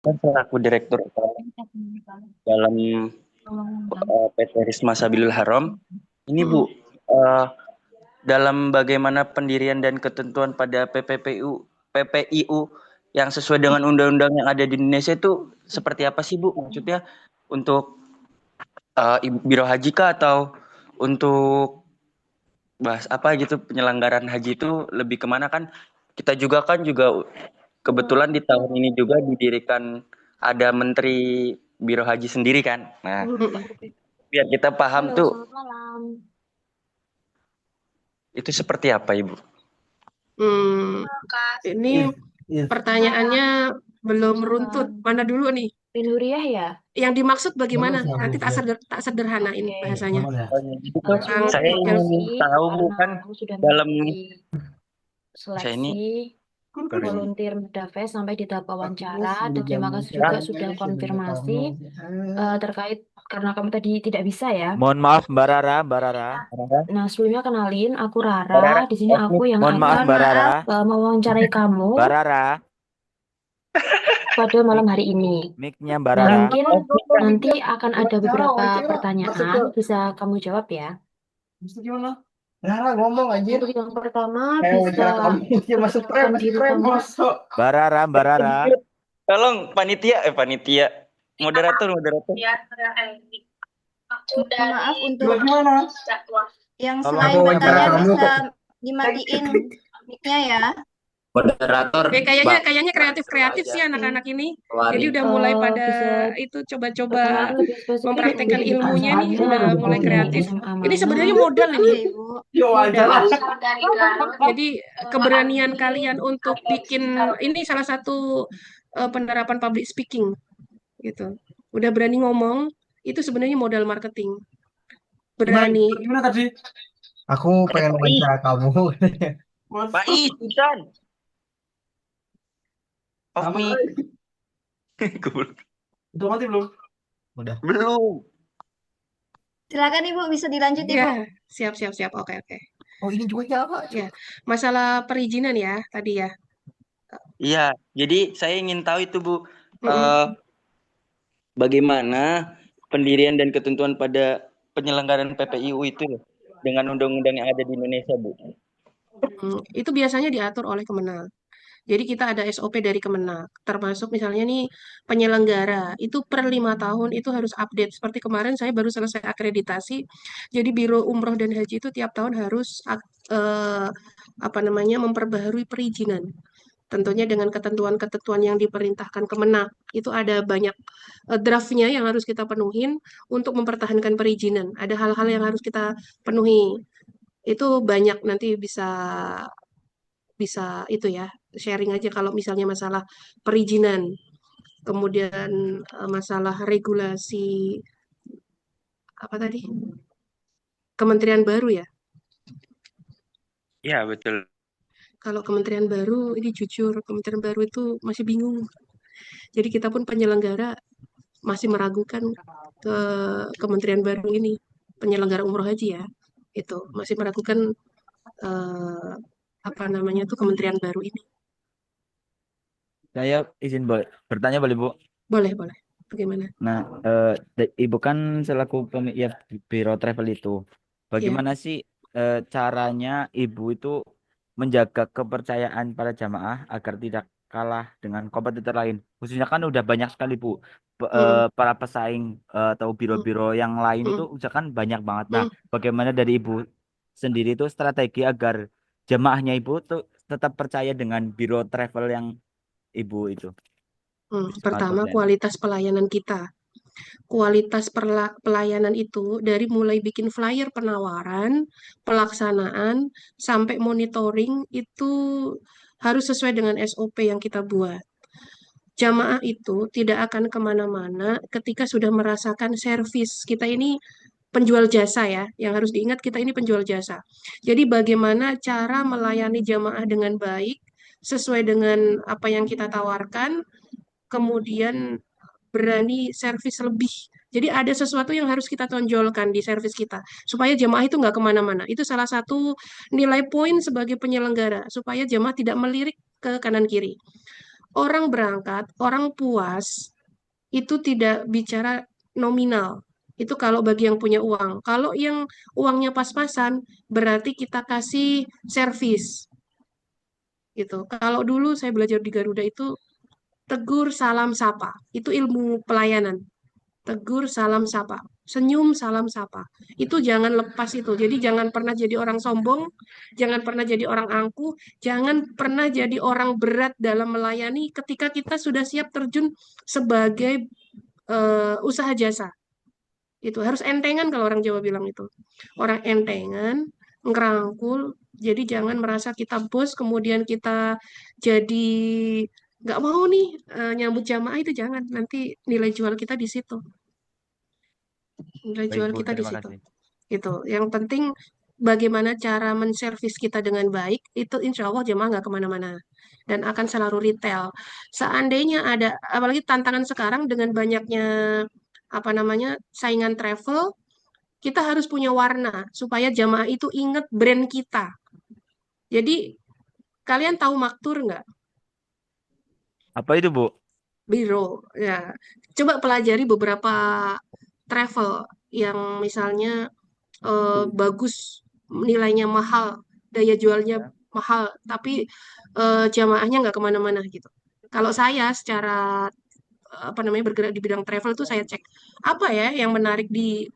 Kan selaku Direktur Utama dalam PT Risma Sabilul Haram, ini Bu, eh, dalam bagaimana pendirian dan ketentuan pada PPIU yang sesuai dengan undang-undang yang ada di Indonesia itu seperti apa sih Bu? Maksudnya untuk Biro Haji kah atau untuk bahas apa gitu penyelenggaraan haji itu lebih kemana kan? Kita juga kan juga kebetulan di tahun ini juga didirikan ada Menteri Biro Haji sendiri kan. Nah, biar kita paham Halo, tuh selamat malam. itu seperti apa Ibu? Hmm, ini pertanyaannya belum runtut. Mana dulu nih? Binuriah ya? Yang dimaksud bagaimana? Nanti tak sederhanain Oke. bahasanya. Jadi tuh Cuma Yang, saya terima yang ingin kasih tahu Bu karena kan aku sudah dalam mengikuti saya ini seleksi keren. volunteer Medafes sampai di tahap wawancara dan terima kasih juga sudah konfirmasi terkait karena kamu tadi tidak bisa ya. Mohon maaf Mbak Rara, Mbak Rara. Nah, sebelumnya kenalin aku Rara. Saudara, Di sini aku yang Mohon maaf akan Mbak Rara. mewawancarai kamu Mbak Rara, pada malam hari ini. mic-nya Mbak Nah, Rara. mungkin nanti akan ada beberapa pertanyaan bisa kamu jawab ya. Rara ngomong anjir. Untuk yang pertama Kayak bisa wawancara kamu dia masuk frame, perkenalkan masuk diri frame, kamu. masuk. Mbak Rara, Mbak Rara. tolong panitia moderator. Maaf untuk Lu gimana? yang Tolong selain aku bertanya wawancara kamu. bisa dimatiin mic-nya ya. Moderator, kayaknya kreatif sih anak-anak ini. Jadi udah mulai pada Bisa itu coba-coba perkenalan lebih spesifik mempraktekkan mungkin ilmunya nih, asalnya udah mulai dari kreatif. SMA Ini mana. sebenarnya modal Oke, ini. Ibu. Yo wawancara. Jadi keberanian kalian untuk bikin ini salah satu penerapan public speaking gitu. Udah berani ngomong, itu sebenarnya modal marketing. Berani. Gimana tadi? Aku pengen wawancara kamu. Pak Susan. Off Sama me. Udah mati belum? Udah. Belum. Silakan Ibu bisa dilanjut Ibu. Ya, siap. Oke. Oh ini juga apa? Ya, masalah perizinan ya tadi ya. Iya, jadi saya ingin tahu itu Bu, Mm-mm. bagaimana pendirian dan ketentuan pada penyelenggaraan PPIU itu ya, dengan undang-undang yang ada di Indonesia Bu. Itu biasanya diatur oleh Kemenag. Jadi kita ada SOP dari Kemenag, termasuk misalnya nih penyelenggara itu per 5 tahun itu harus update. Seperti kemarin saya baru selesai akreditasi, jadi Biro Umroh dan Haji itu tiap tahun harus memperbaharui perizinan. Tentunya dengan ketentuan-ketentuan yang diperintahkan Kemenag. Itu ada banyak draftnya yang harus kita penuhin untuk mempertahankan perizinan. Ada hal-hal yang harus kita penuhi. Itu banyak nanti bisa bisa itu ya sharing aja kalau misalnya masalah perizinan, kemudian masalah regulasi apa tadi kementerian baru ya. Iya, betul. Kalau kementerian baru ini jujur kementerian baru itu masih bingung. Jadi kita pun penyelenggara masih meragukan ke kementerian baru ini penyelenggara umroh haji ya itu masih meragukan eh, kementerian baru ini. Saya izin bertanya boleh Bu? Boleh. Bagaimana? Nah, Ibu kan selaku ya, Biro Travel itu, Ya. bagaimana sih caranya Ibu itu menjaga kepercayaan para jamaah agar tidak kalah dengan kompetitor lain? Khususnya kan udah banyak sekali Bu, para pesaing atau biro-biro yang lain itu Mm. udah kan banyak banget. Nah, bagaimana dari Ibu sendiri itu strategi agar jamaahnya Ibu tuh tetap percaya dengan Biro Travel yang Ibu itu Pertama, aturnya? kualitas pelayanan kita. Kualitas pelayanan itu dari mulai bikin flyer penawaran, pelaksanaan, sampai monitoring itu harus sesuai dengan SOP yang kita buat. Jamaah itu tidak akan kemana-mana ketika sudah merasakan servis. Kita ini penjual jasa ya, yang harus diingat kita ini penjual jasa. Jadi bagaimana cara melayani jamaah dengan baik, sesuai dengan apa yang kita tawarkan, kemudian berani servis lebih. Jadi ada sesuatu yang harus kita tonjolkan di servis kita, supaya jemaah itu nggak kemana-mana. Itu salah satu nilai poin sebagai penyelenggara, supaya jemaah tidak melirik ke kanan kiri. orang berangkat, orang puas, itu tidak bicara nominal. Itu kalau bagi yang punya uang. Kalau yang uangnya pas-pasan, berarti kita kasih servis gitu. Kalau dulu saya belajar di Garuda itu tegur, salam, sapa. Itu ilmu pelayanan. Tegur, salam, sapa. Senyum, salam, sapa. Itu jangan lepas itu. Jadi jangan pernah jadi orang sombong, jangan pernah jadi orang angkuh, jangan pernah jadi orang berat dalam melayani ketika kita sudah siap terjun sebagai usaha jasa. Itu harus entengan kalau orang Jawa bilang itu. Orang entengan, ngerangkul, jadi jangan merasa kita bos, kemudian kita jadi nggak mau nih nyambut jamaah itu jangan. Nanti nilai jual kita di situ. Nilai Baik jual Bu, kita di terima situ. kasih. Gitu. Yang penting bagaimana cara menservis kita dengan baik, itu insya Allah jemaah nggak kemana-mana. Dan akan selalu retail. Seandainya ada, apalagi tantangan sekarang dengan banyaknya apa namanya saingan travel, kita harus punya warna supaya jamaah itu ingat brand kita. Jadi kalian tahu Maktur nggak? Apa itu Bu? Biro. Ya, coba pelajari beberapa travel yang misalnya bagus, nilainya mahal, daya jualnya Ya. mahal, tapi jamaahnya nggak kemana-mana gitu. Kalau saya secara apa namanya bergerak di bidang travel itu saya cek apa ya yang menarik di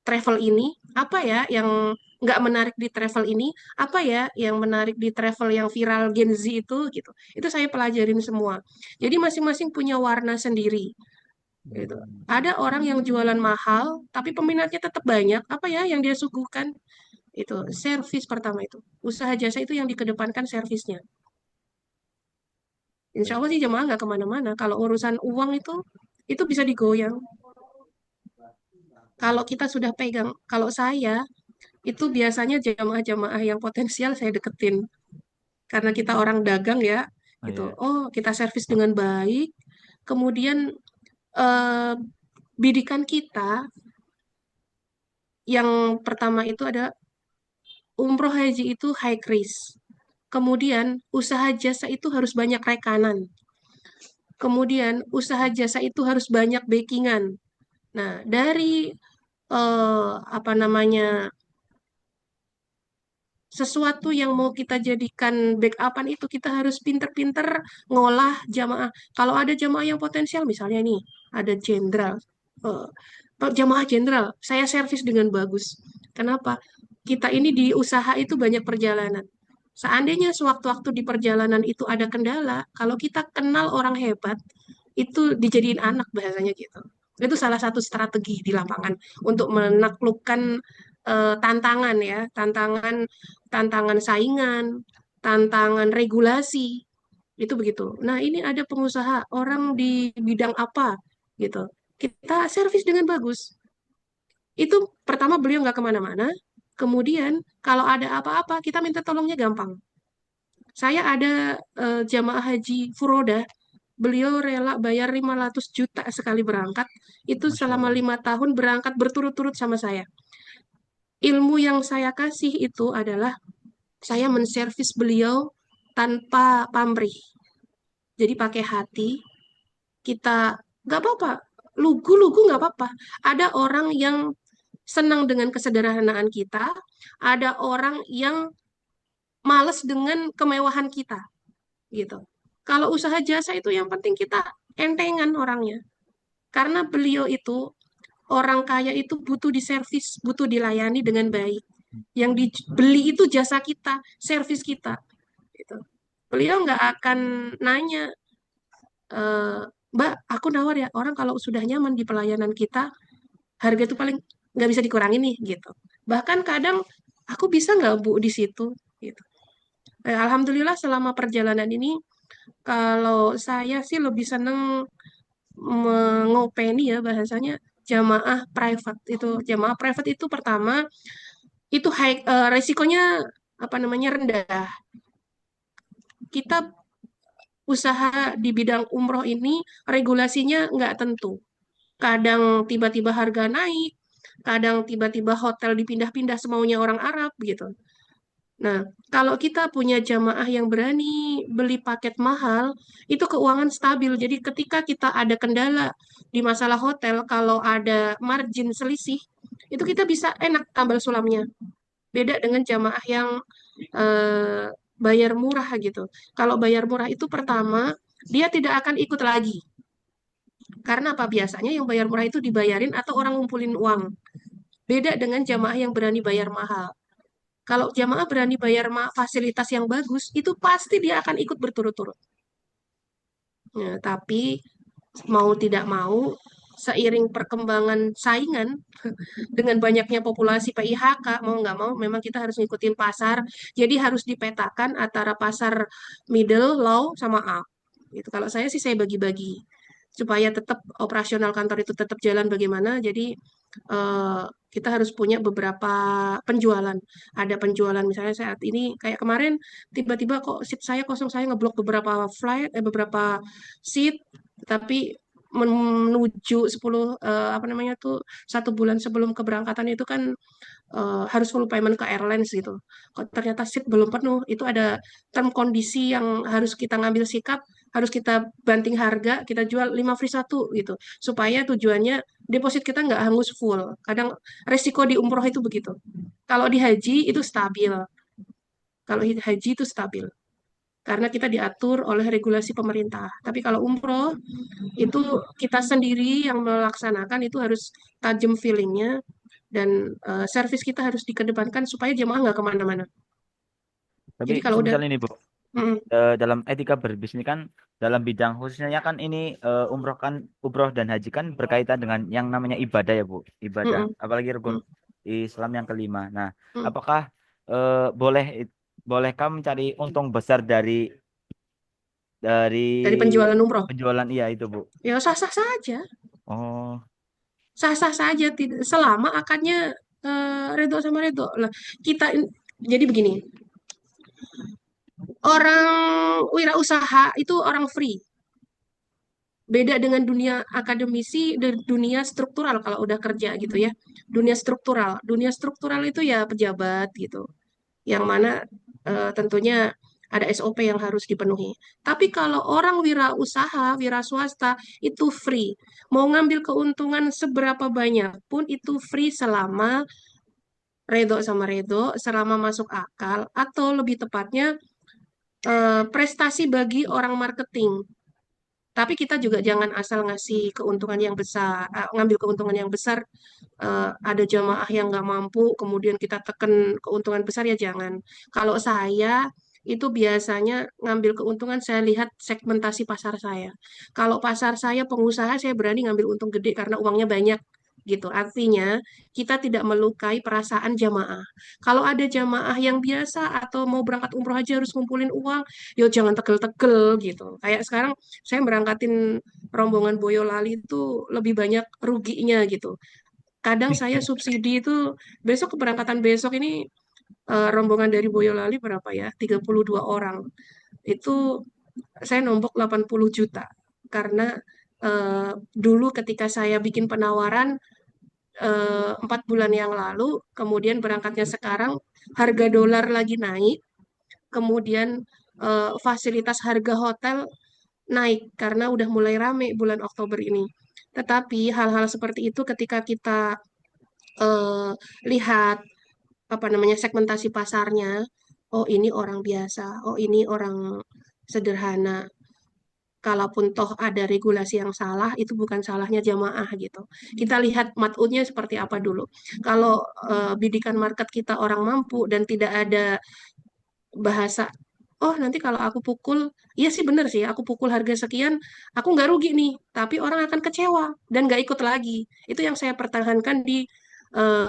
travel ini, apa ya yang nggak menarik di travel ini, apa ya yang menarik di travel yang viral Gen Z itu gitu. Itu saya pelajarin semua. Jadi masing-masing punya warna sendiri gitu. Ada orang yang jualan mahal tapi peminatnya tetap banyak. Apa ya yang dia suguhkan? Itu servis pertama itu. Usaha jasa itu yang dikedepankan servisnya. Insya Baik. Allah sih jemaah nggak kemana-mana. Kalau urusan uang itu bisa digoyang. Kalau kita sudah pegang, kalau saya itu biasanya jamaah-jamaah yang potensial saya deketin. Karena kita orang dagang ya, Oh gitu. iya. Oh, kita servis dengan baik. Kemudian eh, bidikan kita yang pertama itu ada umroh haji itu high risk. Kemudian usaha jasa itu harus banyak rekanan. Kemudian usaha jasa itu harus banyak backingan. Nah, dari apa namanya sesuatu yang mau kita jadikan backupan itu kita harus pinter-pinter ngolah jamaah. Kalau ada jamaah yang potensial, misalnya nih ada jenderal, eh, jamaah jenderal, saya servis dengan bagus. Kenapa? Kita ini di usaha itu banyak perjalanan. Seandainya sewaktu-waktu di perjalanan itu ada kendala, kalau kita kenal orang hebat, itu dijadiin anak bahasanya gitu. Itu salah satu strategi di lapangan untuk menaklukkan tantangan ya, tantangan saingan, tantangan regulasi. Itu begitu. Nah, ini ada pengusaha orang di bidang apa gitu. Kita servis dengan bagus. Itu pertama beliau nggak kemana-mana. Kemudian kalau ada apa-apa kita minta tolongnya gampang. Saya ada jamaah haji Furoda, beliau rela bayar 500 juta sekali berangkat. Itu Masya selama Allah. 5 tahun berangkat berturut-turut sama saya. Ilmu yang saya kasih itu adalah saya menservis beliau tanpa pamrih. Jadi pakai hati, kita nggak apa-apa, lugu-lugu nggak apa-apa. Ada orang yang senang dengan kesederhanaan kita, ada orang yang males dengan kemewahan kita, gitu. Kalau usaha jasa itu yang penting kita entengan orangnya. Karena beliau itu, orang kaya itu butuh diservis, butuh dilayani dengan baik. Yang dibeli itu jasa kita, servis kita. Gitu. Beliau nggak akan nanya, eh, Mbak, aku nawar ya, orang kalau sudah nyaman di pelayanan kita, harga itu paling nggak bisa dikurangin nih, gitu. Bahkan kadang, aku bisa nggak Bu di situ, gitu. Alhamdulillah selama perjalanan ini, kalau saya sih lebih seneng mengopeni ya bahasanya jamaah private itu. Jamaah private itu pertama, itu resikonya apa namanya rendah. Kita usaha di bidang umroh ini regulasinya nggak tentu. Kadang tiba-tiba harga naik, kadang tiba-tiba hotel dipindah-pindah semaunya orang Arab gitu. Nah, kalau kita punya jamaah yang berani beli paket mahal, itu keuangan stabil. Jadi ketika kita ada kendala di masalah hotel, kalau ada margin selisih, itu kita bisa enak tambal sulamnya. Beda dengan jamaah yang eh, bayar murah gitu. Kalau bayar murah itu pertama, dia tidak akan ikut lagi. Karena apa? Biasanya yang bayar murah itu dibayarin atau orang ngumpulin uang. Beda dengan jamaah yang berani bayar mahal. Kalau jamaah berani bayar fasilitas yang bagus, itu pasti dia akan ikut berturut-turut. Nah, tapi mau tidak mau, seiring perkembangan saingan dengan banyaknya populasi PIHK, mau nggak mau, memang kita harus ngikutin pasar. Jadi harus dipetakan antara pasar middle, low, sama up. Gitu. Kalau saya bagi-bagi supaya tetap operasional kantor itu tetap jalan bagaimana. Jadi eh, kita harus punya beberapa penjualan. Ada penjualan misalnya saat ini kayak kemarin tiba-tiba kok seat saya kosong, saya ngeblok beberapa beberapa seat, tapi menuju 10 apa namanya tuh 1 bulan sebelum keberangkatan itu kan harus full payment ke airlines gitu. Kok ternyata seat belum penuh, itu ada term kondisi yang harus kita ngambil sikap, harus kita banting harga, kita jual 5 free 1 gitu. Supaya tujuannya deposit kita nggak hangus full. Kadang resiko di umroh itu begitu. Kalau di haji itu stabil. Kalau haji itu stabil. Karena kita diatur oleh regulasi pemerintah. Tapi kalau umroh, itu kita sendiri yang melaksanakan itu harus tajam feelingnya dan servis kita harus dikedepankan supaya jemaah nggak kemana-mana. Tapi Jadi kalau udah, semisal ini Bu, mm, dalam etika berbisnis kan dalam bidang khususnya kan ini umroh dan haji kan berkaitan dengan yang namanya ibadah ya Bu, ibadah mm, apalagi rukun mm, Islam yang kelima. Nah, mm. apakah boleh bolehkah mencari untung besar dari Dari penjualan umroh, penjualan iya itu Bu? ya sah-sah saja, Oh, sah-sah saja, tidak selama akadnya redo sama redo lah. Kita jadi begini, orang wirausaha itu orang free. Beda dengan dunia akademisi dan dunia struktural kalau udah kerja gitu ya. Dunia struktural itu ya pejabat gitu. Yang mana tentunya ada SOP yang harus dipenuhi. Tapi kalau orang wirausaha, wira swasta itu free. Mau ngambil keuntungan seberapa banyak pun itu free selama redo sama redo, selama masuk akal, atau lebih tepatnya prestasi bagi orang marketing. Tapi kita juga jangan asal ngasih keuntungan yang besar, ngambil keuntungan yang besar. Ada jamaah yang nggak mampu, kemudian kita tekan keuntungan besar ya jangan. Kalau saya itu biasanya ngambil keuntungan, saya lihat segmentasi pasar saya. Kalau pasar saya pengusaha, saya berani ngambil untung gede karena uangnya banyak. Gitu. Artinya kita tidak melukai perasaan jamaah. Kalau ada jamaah yang biasa atau mau berangkat umroh aja harus ngumpulin uang, yo jangan tegel-tegel gitu. Kayak sekarang saya berangkatin rombongan Boyolali itu lebih banyak ruginya gitu. Kadang saya subsidi itu besok keberangkatan besok ini rombongan dari Boyolali berapa ya? 32 orang. Itu saya nombok 80 juta. Karena dulu ketika saya bikin penawaran 4 bulan yang lalu, kemudian berangkatnya sekarang, harga dolar lagi naik, kemudian fasilitas harga hotel naik karena udah mulai rame bulan Oktober ini. Tetapi hal-hal seperti itu ketika kita eh, lihat apa namanya segmentasi pasarnya, oh ini orang biasa, oh ini orang sederhana. Kalaupun toh ada regulasi yang salah, itu bukan salahnya jamaah gitu. Kita lihat mat'udnya seperti apa dulu. Kalau bidikan market kita orang mampu dan tidak ada bahasa, oh nanti kalau aku pukul, iya sih bener sih, aku pukul harga sekian, aku nggak rugi nih, tapi orang akan kecewa dan nggak ikut lagi. Itu yang saya pertahankan di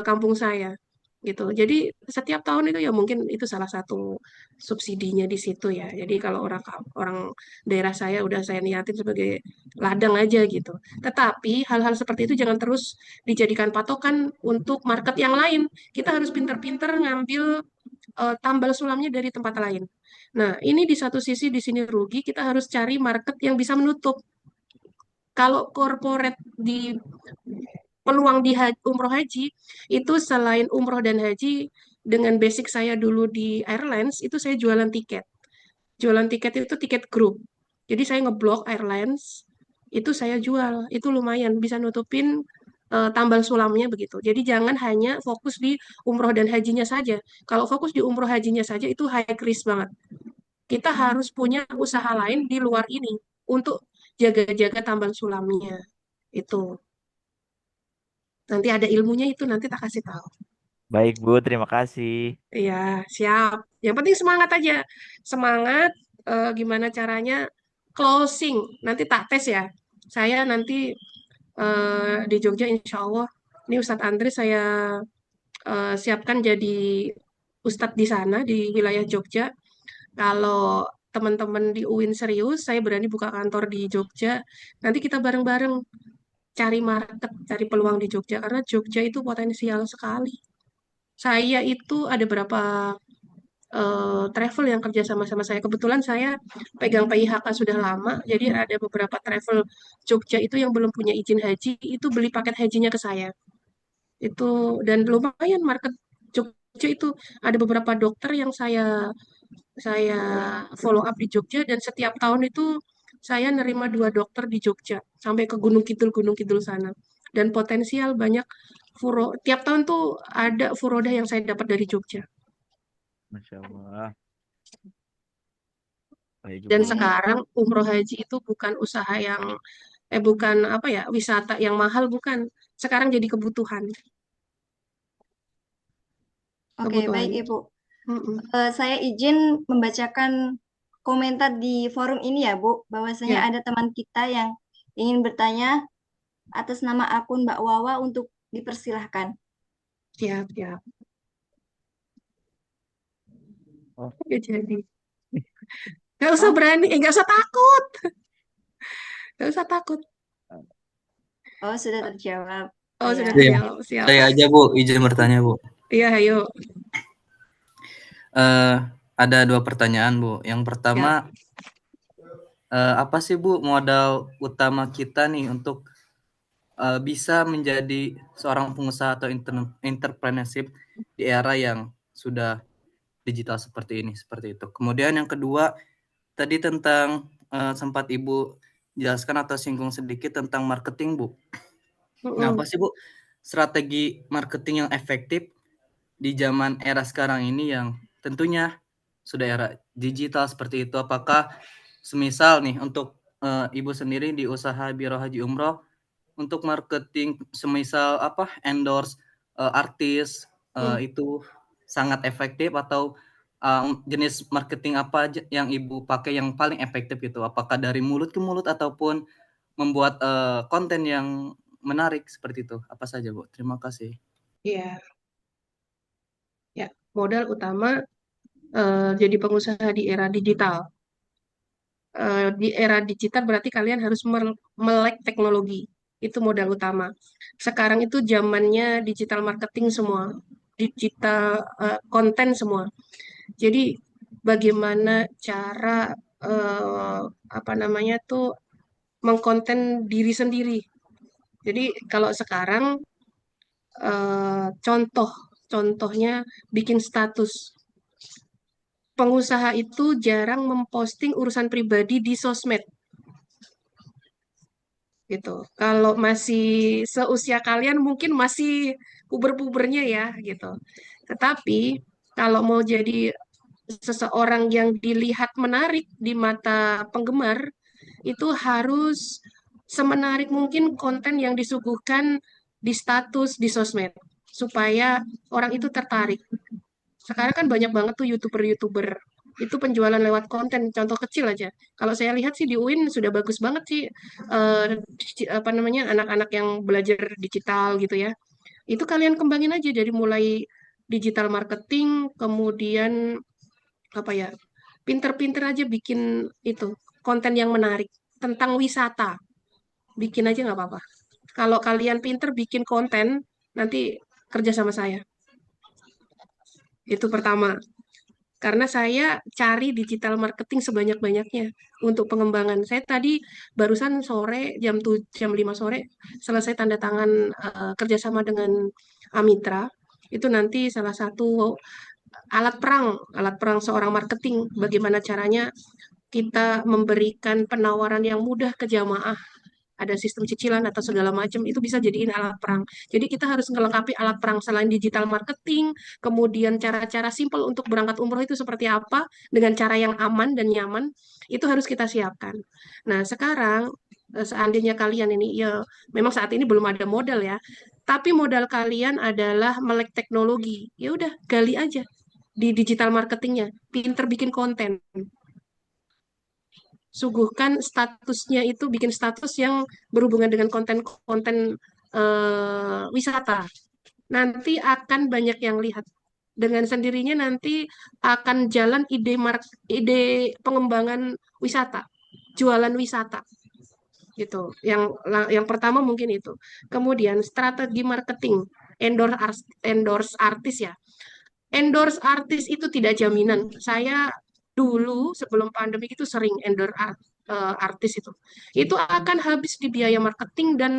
kampung saya gitu. Jadi setiap tahun itu ya mungkin itu salah satu subsidinya di situ ya. Jadi kalau orang daerah saya udah saya niatin sebagai ladang aja gitu. Tetapi hal-hal seperti itu jangan terus dijadikan patokan untuk market yang lain. Kita harus pinter-pinter ngambil tambal sulamnya dari tempat lain. Nah, ini di satu sisi di sini rugi, kita harus cari market yang bisa menutup. Kalau corporate di peluang di umroh haji itu selain umroh dan haji dengan basic saya dulu di airlines, itu saya jualan tiket. Jualan tiket itu tiket grup. Jadi saya ngeblok airlines, itu saya jual. Itu lumayan bisa nutupin tambal sulamnya begitu. Jadi jangan hanya fokus di umroh dan hajinya saja. Kalau fokus di umroh hajinya saja itu high risk banget. Kita harus punya usaha lain di luar ini untuk jaga-jaga tambal sulamnya. Itu. Nanti ada ilmunya itu nanti tak kasih tahu. Baik Bu, terima kasih. Iya, siap. Yang penting semangat aja. Semangat, gimana caranya closing. Nanti tak tes ya. Saya nanti di Jogja insya Allah, ini Ustadz Andri saya siapkan jadi Ustadz di sana, di wilayah Jogja. Kalau teman-teman di UIN serius, saya berani buka kantor di Jogja. Nanti kita bareng-bareng cari market, cari peluang di Jogja. Karena Jogja itu potensial sekali. Saya itu ada berapa travel yang kerja sama saya. Kebetulan saya pegang PIHK sudah lama, jadi ada beberapa travel Jogja itu yang belum punya izin haji, itu beli paket hajinya ke saya. Itu dan lumayan market Jogja itu ada beberapa dokter yang saya follow up di Jogja dan setiap tahun itu saya nerima 2 dokter di Jogja sampai ke Gunung Kidul sana. Dan potensial banyak tiap tahun tuh ada furoda yang saya dapat dari Jogja. Masya Allah. Baik Dan Bu. sekarang umroh haji itu bukan usaha yang bukan apa ya, wisata yang mahal bukan. Sekarang jadi kebutuhan. Oke, baik Kebutuhan. Ibu. Mm-mm. Saya izin membacakan komentar di forum ini ya, Bu. Bahwasanya Ya, ada teman kita yang ingin bertanya atas nama akun Mbak Wawa untuk dipersilahkan. siap, siap. Oh. Ya, jadi. Gak usah berani, gak usah takut. Gak usah takut. Oh, sudah terjawab. Oh, Ya. sudah Iya, terjawab. Siap. saya aja Bu, izin bertanya Bu. Iya, ayo. Ada 2 pertanyaan Bu. Yang pertama, apa sih Bu modal utama kita nih untuk bisa menjadi seorang pengusaha atau entrepreneurship di era yang sudah digital seperti ini, seperti itu. Kemudian yang kedua, tadi tentang sempat Ibu jelaskan atau singgung sedikit tentang marketing Bu. Nah, apa sih Bu strategi marketing yang efektif di zaman era sekarang ini yang tentunya sudah era digital seperti itu? Apakah semisal nih untuk Ibu sendiri di usaha Biro Haji Umroh untuk marketing semisal endorse artis itu sangat efektif atau jenis marketing apa aja yang Ibu pakai yang paling efektif itu? Apakah dari mulut ke mulut ataupun membuat konten yang menarik seperti itu? Apa saja Bu? Terima kasih. Iya. Ya, modal utama jadi pengusaha di era digital. Di era digital berarti kalian harus melek teknologi. Itu modal utama. Sekarang itu zamannya digital marketing semua, digital konten semua. Jadi bagaimana cara apa namanya tuh mengkonten diri sendiri. Jadi kalau sekarang contohnya bikin status. Pengusaha itu jarang memposting urusan pribadi di sosmed. Gitu. Kalau masih seusia kalian mungkin masih puber-pubernya ya gitu. Tetapi kalau mau jadi seseorang yang dilihat menarik di mata penggemar itu harus semenarik mungkin konten yang disuguhkan di status di sosmed supaya orang itu tertarik. Sekarang kan banyak banget tuh YouTuber-YouTuber itu penjualan lewat konten. Contoh kecil aja. Kalau saya lihat sih di UIN sudah bagus banget sih apa namanya anak-anak yang belajar digital gitu ya. Itu kalian kembangin aja dari mulai digital marketing, kemudian apa ya, pinter-pinter aja bikin itu konten yang menarik tentang wisata. Bikin aja nggak apa-apa. Kalau kalian pinter bikin konten, nanti kerja sama saya. Itu pertama. Karena saya cari digital marketing sebanyak-banyaknya untuk pengembangan. Saya tadi barusan sore jam 5 sore selesai tanda tangan kerjasama dengan Amitra. Itu nanti salah satu alat perang seorang marketing. Bagaimana caranya kita memberikan penawaran yang mudah ke jamaah, ada sistem cicilan atau segala macam, itu bisa jadiin alat perang. Jadi kita harus melengkapi alat perang selain digital marketing, kemudian cara-cara simpel untuk berangkat umroh itu seperti apa, dengan cara yang aman dan nyaman, itu harus kita siapkan. Nah, sekarang seandainya kalian ini, ya memang saat ini belum ada modal ya, tapi modal kalian adalah melek teknologi. Ya udah, gali aja di digital marketingnya, pinter bikin konten, suguhkan statusnya itu, bikin status yang berhubungan dengan konten-konten wisata. Nanti akan banyak yang lihat. Dengan sendirinya nanti akan jalan ide pengembangan wisata, jualan wisata gitu. Yang pertama mungkin itu. Kemudian strategi marketing, endorse artis ya. Endorse artis itu tidak jaminan. Saya dulu sebelum pandemi itu sering endorse artis itu. Itu akan habis di biaya marketing dan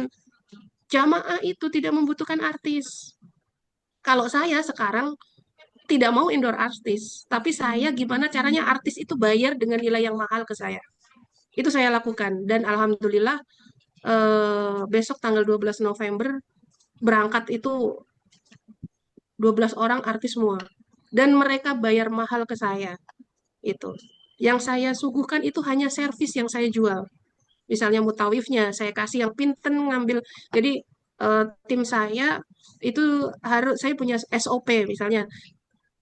jamaah itu tidak membutuhkan artis. Kalau saya sekarang tidak mau endorse artis, tapi saya gimana caranya artis itu bayar dengan nilai yang mahal ke saya. Itu saya lakukan dan alhamdulillah besok tanggal 12 November berangkat itu 12 orang artis semua. Dan mereka bayar mahal ke saya. Itu. Yang saya suguhkan itu hanya servis yang saya jual. Misalnya mutawifnya, saya kasih yang pinten ngambil. Jadi tim saya itu harus, saya punya SOP misalnya.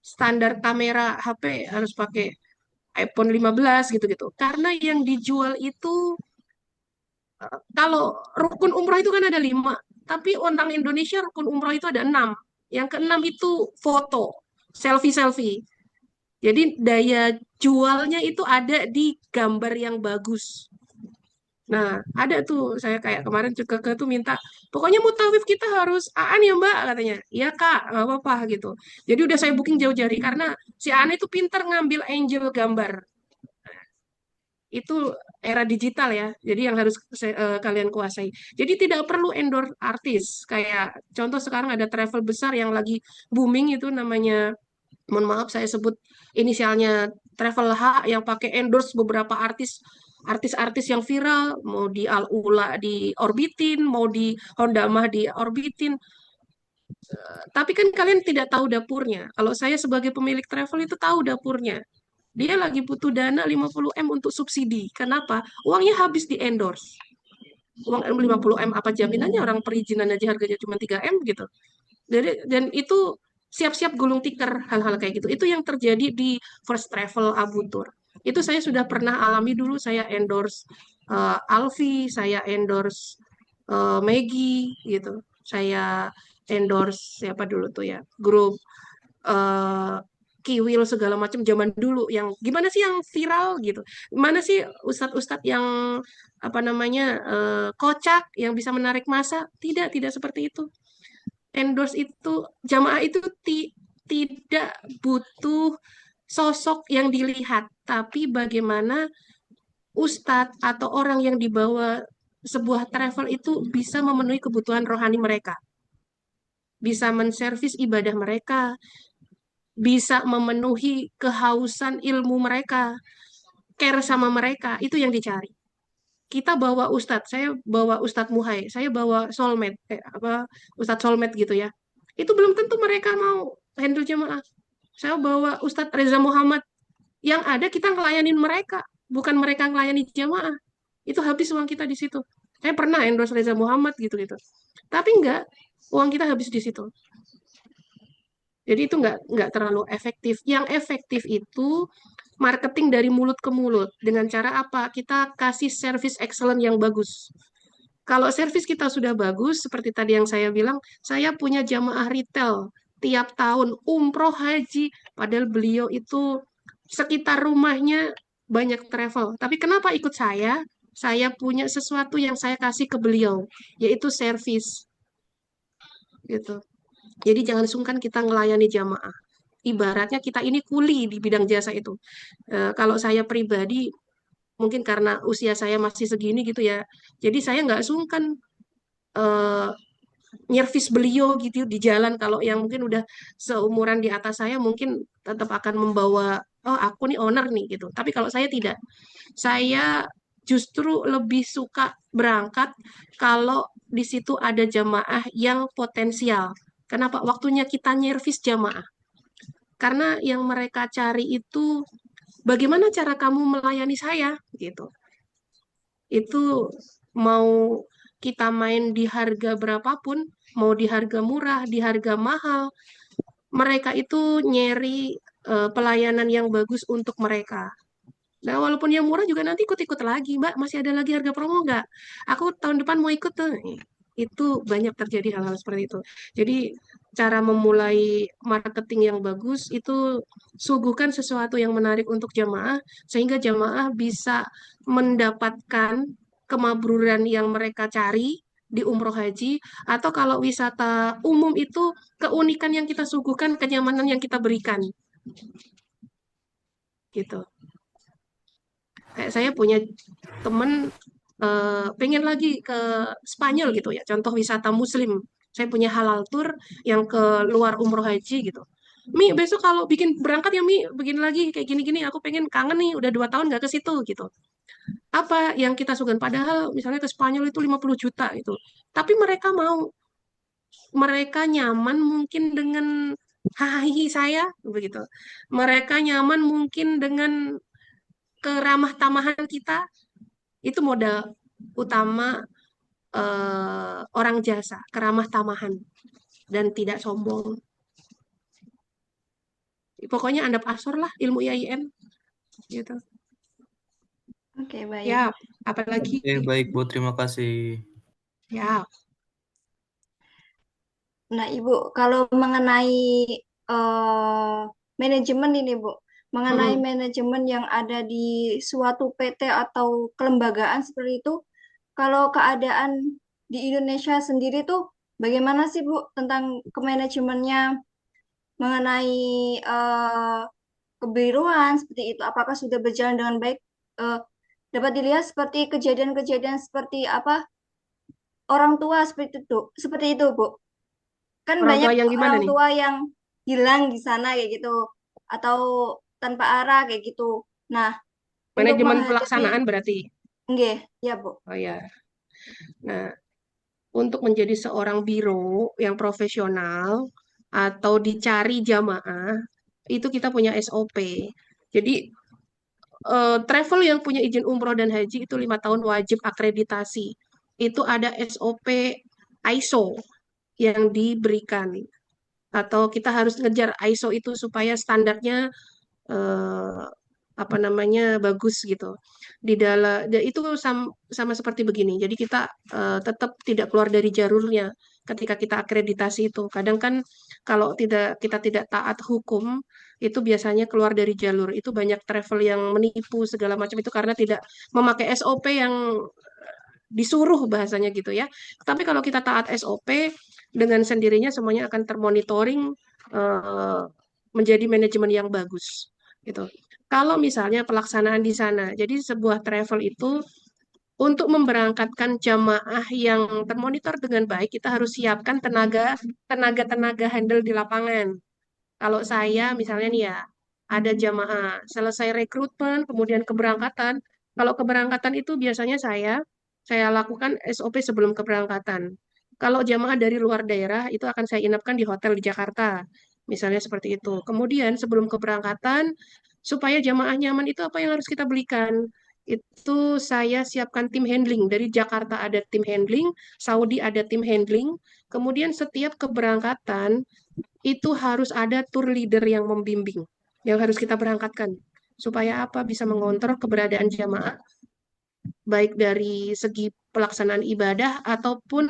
Standar kamera HP harus pakai iPhone 15 gitu-gitu. Karena yang dijual itu, kalau rukun umroh itu kan ada 5. Tapi orang Indonesia rukun umroh itu ada 6. Yang keenam itu foto, selfie-selfie. Jadi daya jualnya itu ada di gambar yang bagus. Nah, ada tuh saya kayak kemarin juga ke tuh minta, pokoknya mutawif kita harus Aan ya Mbak katanya. Iya Kak, nggak apa-apa gitu. Jadi udah saya booking jauh-jauh karena si Aan itu pinter ngambil angel gambar. Itu era digital ya, jadi yang harus kalian kuasai. Jadi tidak perlu endorse artis. Kayak contoh sekarang ada travel besar yang lagi booming itu namanya, mohon maaf saya sebut inisialnya Travel H, yang pakai endorse beberapa artis-artis yang viral, mau di Al Ula diorbitin, mau di Honda Mah diorbitin. Tapi kan kalian tidak tahu dapurnya. Kalau saya sebagai pemilik travel itu tahu dapurnya. Dia lagi butuh dana 50 M untuk subsidi. Kenapa? Uangnya habis di endorse. Uang 50 M apa jaminannya, orang perizinan aja harganya cuma 3 M gitu. Jadi, dan itu siap-siap gulung tikar hal-hal kayak gitu. Itu yang terjadi di First Travel Abu Tur. Itu saya sudah pernah alami dulu. Saya endorse Alfi, saya endorse Maggie gitu. Saya endorse siapa dulu tuh ya, grup Kiwil segala macam zaman dulu, yang gimana sih yang viral gitu. Mana sih ustadz-ustadz yang apa namanya kocak yang bisa menarik massa? Tidak seperti itu. Endorse itu, jamaah itu tidak butuh sosok yang dilihat, tapi bagaimana ustadz atau orang yang dibawa sebuah travel itu bisa memenuhi kebutuhan rohani mereka, bisa menservis ibadah mereka, bisa memenuhi kehausan ilmu mereka, care sama mereka, itu yang dicari. Kita bawa ustadz, saya bawa Ustadz Muhai, saya bawa soulmate, Ustadz soulmate gitu ya. Itu belum tentu mereka mau handle jamaah. Saya bawa Ustadz Reza Muhammad, yang ada kita ngelayanin mereka, bukan mereka ngelayani jamaah. Itu habis uang kita di situ. Saya pernah endorse Reza Muhammad gitu-gitu. Tapi enggak, uang kita habis di situ. Jadi itu nggak terlalu efektif. Yang efektif itu marketing dari mulut ke mulut. Dengan cara apa? Kita kasih service excellent yang bagus. Kalau service kita sudah bagus, seperti tadi yang saya bilang, saya punya jamaah retail tiap tahun umroh haji, padahal beliau itu sekitar rumahnya banyak travel. Tapi kenapa ikut saya? Saya punya sesuatu yang saya kasih ke beliau, yaitu service. Gitu. Jadi jangan sungkan kita ngelayani jamaah. Ibaratnya kita ini kuli di bidang jasa itu. Kalau saya pribadi, mungkin karena usia saya masih segini gitu ya, jadi saya nggak sungkan nyervis beliau gitu di jalan. Kalau yang mungkin udah seumuran di atas saya mungkin tetap akan membawa, oh aku nih owner nih gitu. Tapi kalau saya tidak, saya justru lebih suka berangkat kalau di situ ada jamaah yang potensial. Kenapa? Waktunya kita nyervis jamaah. Karena yang mereka cari itu bagaimana cara kamu melayani saya gitu. Itu mau kita main di harga berapapun, mau di harga murah, di harga mahal, mereka itu nyeri pelayanan yang bagus untuk mereka. Nah, walaupun yang murah juga nanti ikut-ikut lagi, Mbak. Masih ada lagi harga promo nggak? Aku tahun depan mau ikut tuh. Itu banyak terjadi hal-hal seperti itu. Jadi, cara memulai marketing yang bagus itu suguhkan sesuatu yang menarik untuk jamaah, sehingga jamaah bisa mendapatkan kemabruran yang mereka cari di umroh haji, atau kalau wisata umum itu keunikan yang kita suguhkan, kenyamanan yang kita berikan. Gitu. Kayak saya punya temen pengen lagi ke Spanyol gitu ya, contoh wisata Muslim. Saya punya halal tour yang ke luar umroh haji gitu. Mi, besok kalau bikin berangkat ya Mi, begini lagi kayak gini-gini, aku pengen kangen nih, udah 2 tahun nggak ke situ gitu. Apa yang kita sugan? Padahal misalnya ke Spanyol itu 50 juta itu. Tapi mereka mau, mereka nyaman mungkin dengan hahi saya begitu. Mereka nyaman mungkin dengan keramah tamahan kita, itu modal utama orang jasa, keramah tamahan dan tidak sombong. Pokoknya andap asor lah ilmu IAIN gitu. Oke, baik. Ya, apalagi Baik Bu, terima kasih. ya. Nah, Ibu, kalau mengenai manajemen ini, Bu, mengenai manajemen yang ada di suatu PT atau kelembagaan seperti itu, kalau keadaan di Indonesia sendiri tuh bagaimana sih, Bu, tentang kemanajemennya mengenai eh, kebiruan seperti itu? Apakah sudah berjalan dengan baik? Eh, Dapat dilihat seperti kejadian-kejadian seperti apa orang tua seperti itu, Bu. Kan Orang banyak tua yang gimana orang nih? tua yang hilang di sana kayak gitu atau tanpa arah kayak gitu. Nah, untuk Manajemen menghadapi pelaksanaan berarti. nggih, ya, Bu. Oh ya. Nah, untuk menjadi seorang biro yang profesional atau dicari jamaah, itu kita punya SOP. Jadi travel yang punya izin umroh dan haji itu 5 tahun wajib akreditasi. Itu ada SOP ISO yang diberikan. Atau kita harus ngejar ISO itu supaya standarnya eh, apa namanya bagus gitu. Di dalam itu sama seperti begini. Jadi kita tetap tidak keluar dari jalurnya ketika kita akreditasi itu. Kadang kan kalau kita tidak taat hukum itu biasanya keluar dari jalur. Itu banyak travel yang menipu segala macam itu karena tidak memakai SOP yang disuruh bahasanya gitu ya. Tapi kalau kita taat SOP dengan sendirinya semuanya akan termonitoring eh, menjadi manajemen yang bagus gitu. Kalau misalnya pelaksanaan di sana, jadi sebuah travel itu untuk memberangkatkan jamaah yang termonitor dengan baik, kita harus siapkan tenaga handle di lapangan. Kalau saya misalnya nih ya, ada jamaah selesai rekrutmen, kemudian keberangkatan. Kalau keberangkatan itu biasanya saya lakukan SOP sebelum keberangkatan. Kalau jamaah dari luar daerah itu akan saya inapkan di hotel di Jakarta. Misalnya seperti itu. Kemudian sebelum keberangkatan, supaya jamaah nyaman itu apa yang harus kita belikan? Itu saya siapkan tim handling. Dari Jakarta ada tim handling, Saudi ada tim handling. Kemudian setiap keberangkatan itu harus ada tour leader yang membimbing, yang harus kita berangkatkan. Supaya apa? Bisa mengontrol keberadaan jamaah, baik dari segi pelaksanaan ibadah ataupun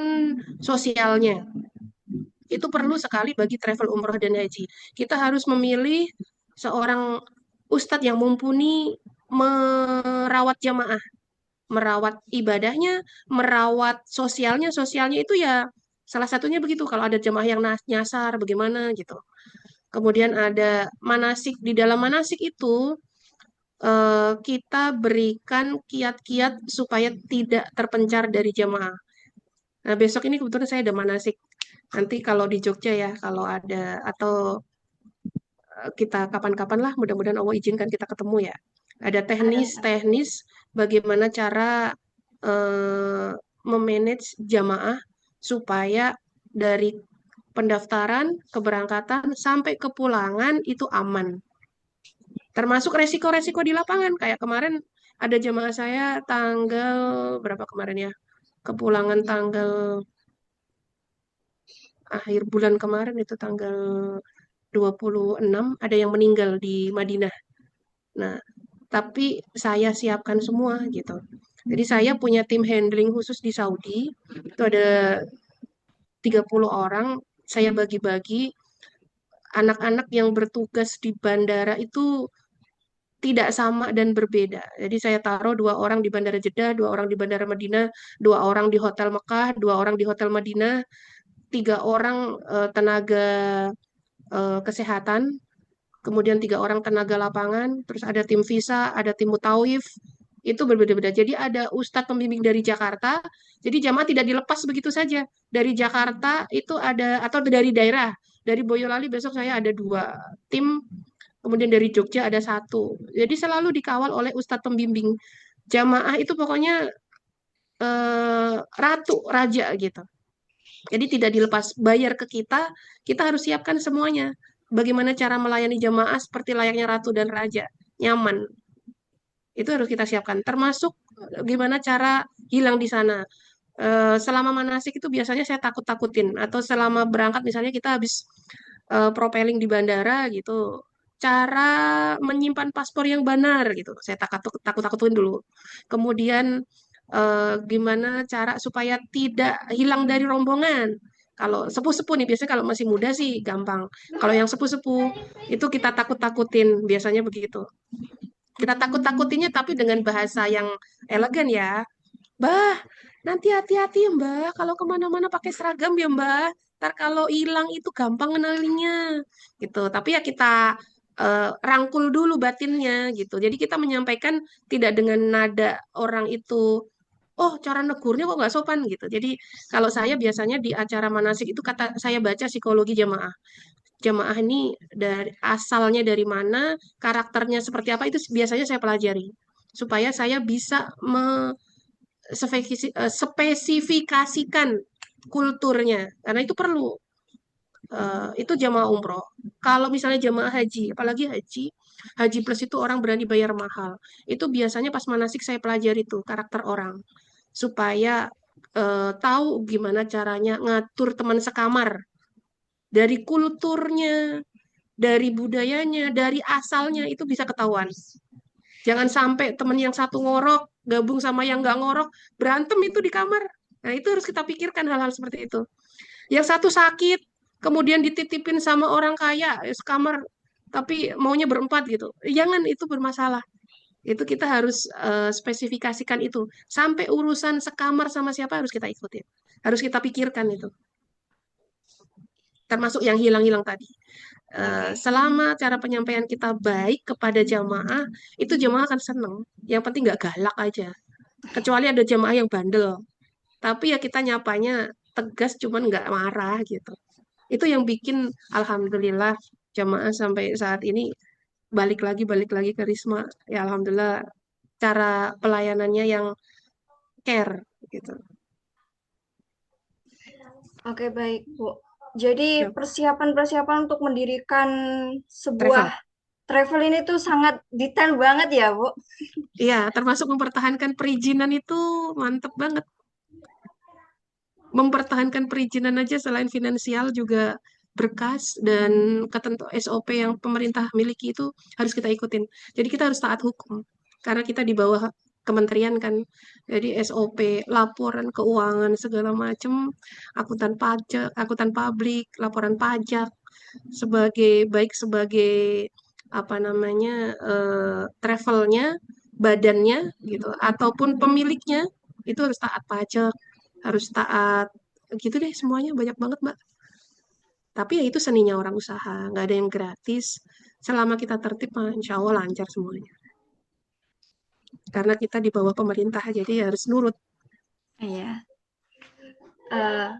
sosialnya. Itu perlu sekali bagi travel umroh dan haji. Kita harus memilih seorang ustadz yang mumpuni merawat jamaah, merawat ibadahnya, merawat sosialnya. Sosialnya itu ya salah satunya begitu. Kalau ada jamaah yang nyasar, bagaimana gitu. Kemudian ada manasik. Di dalam manasik itu kita berikan kiat-kiat supaya tidak terpencar dari jamaah. Nah, besok ini kebetulan saya ada manasik Nanti kalau di Jogja ya, kalau ada atau kita kapan-kapan lah, mudah-mudahan Allah izinkan kita ketemu ya. Ada teknis-teknis bagaimana cara memanage jamaah supaya dari pendaftaran, keberangkatan, sampai kepulangan itu aman. Termasuk resiko-resiko di lapangan. Kayak kemarin ada jamaah saya tanggal berapa kemarin ya? Kepulangan tanggal akhir bulan kemarin itu tanggal 26 ada yang meninggal di Madinah. Nah, tapi saya siapkan semua gitu. Jadi saya punya tim handling khusus di Saudi. Itu ada 30 orang. Saya bagi-bagi anak-anak yang bertugas di bandara itu tidak sama dan berbeda. Jadi saya taruh 2 orang di Bandara Jeddah, 2 orang di Bandara Madinah, 2 orang di Hotel Mekah, 2 orang di Hotel Madinah, 3 orang tenaga kesehatan, kemudian 3 orang tenaga lapangan, terus ada tim visa, ada tim mutawif, itu berbeda-beda. Jadi ada ustadz pembimbing dari Jakarta, jadi jamaah tidak dilepas begitu saja. Dari Jakarta itu ada, atau dari daerah, dari Boyolali besok saya ada 2 tim, kemudian dari Jogja ada 1. Jadi selalu dikawal oleh ustadz pembimbing. Jamaah itu pokoknya ratu, raja gitu. Jadi tidak dilepas bayar ke kita harus siapkan semuanya. Bagaimana cara melayani jamaah seperti layaknya ratu dan raja, nyaman. Itu harus kita siapkan. Termasuk gimana cara hilang di sana. Selama manasik itu biasanya saya takut-takutin. Atau selama berangkat misalnya kita habis propeling di bandara gitu. Cara menyimpan paspor yang benar gitu. Saya takut-takutin dulu. Kemudian gimana cara supaya tidak hilang dari rombongan. Kalau sepuh-sepuh nih, biasanya kalau masih muda sih gampang. Kalau yang sepuh-sepuh, itu kita takut-takutin, biasanya begitu. Kita takut-takutinnya tapi dengan bahasa yang elegan ya. Mbah, nanti hati-hati ya Mbah, kalau kemana-mana pakai seragam ya Mbah. Ntar kalau hilang itu gampang kenalinya. Gitu. Tapi ya kita rangkul dulu batinnya gitu. Jadi kita menyampaikan tidak dengan nada orang itu, oh cara negurnya kok nggak sopan gitu. Jadi kalau saya biasanya di acara manasik itu kata saya baca psikologi jamaah. Jamaah ini dari asalnya dari mana, karakternya seperti apa itu biasanya saya pelajari supaya saya bisa spesifikasikan kulturnya karena itu perlu. Itu jamaah umroh. Kalau misalnya jamaah haji, apalagi haji plus itu orang berani bayar mahal. Itu biasanya pas manasik saya pelajari tuh karakter orang supaya tahu gimana caranya ngatur teman sekamar dari kulturnya, dari budayanya, dari asalnya itu bisa ketahuan. Jangan sampai teman yang satu ngorok gabung sama yang nggak ngorok berantem itu di kamar. Nah itu harus kita pikirkan hal-hal seperti itu. Yang satu sakit, kemudian dititipin sama orang kaya sekamar, tapi maunya berempat gitu. Jangan, itu bermasalah. Itu kita harus spesifikasikan itu. Sampai urusan sekamar sama siapa harus kita ikutin. Harus kita pikirkan itu. Termasuk yang hilang-hilang tadi. Selama cara penyampaian kita baik kepada jamaah, itu jamaah akan seneng. Yang penting nggak galak aja. Kecuali ada jamaah yang bandel. Tapi ya kita nyapanya tegas, cuman nggak marah gitu. Itu yang bikin alhamdulillah jamaah sampai saat ini balik lagi ke Risma. Ya alhamdulillah cara pelayanannya yang care gitu. Oke, baik, Bu. Jadi Ya, persiapan-persiapan untuk mendirikan sebuah travel ini tuh sangat detail banget ya, Bu. Iya, termasuk mempertahankan perizinan itu mantep banget. Mempertahankan perizinan aja selain finansial juga berkas dan ketentuan SOP yang pemerintah miliki itu harus kita ikutin. Jadi kita harus taat hukum karena kita di bawah kementerian kan. Jadi SOP, laporan keuangan segala macam, akuntan pajak, akuntan publik, laporan pajak baik sebagai apa namanya travelnya, badannya gitu, ataupun pemiliknya itu harus taat pajak, harus taat gitu deh semuanya banyak banget Mbak. Tapi ya itu seninya orang usaha, nggak ada yang gratis. Selama kita tertib, insya Allah lancar semuanya. Karena kita di bawah pemerintah, jadi harus nurut. Iya. Eh,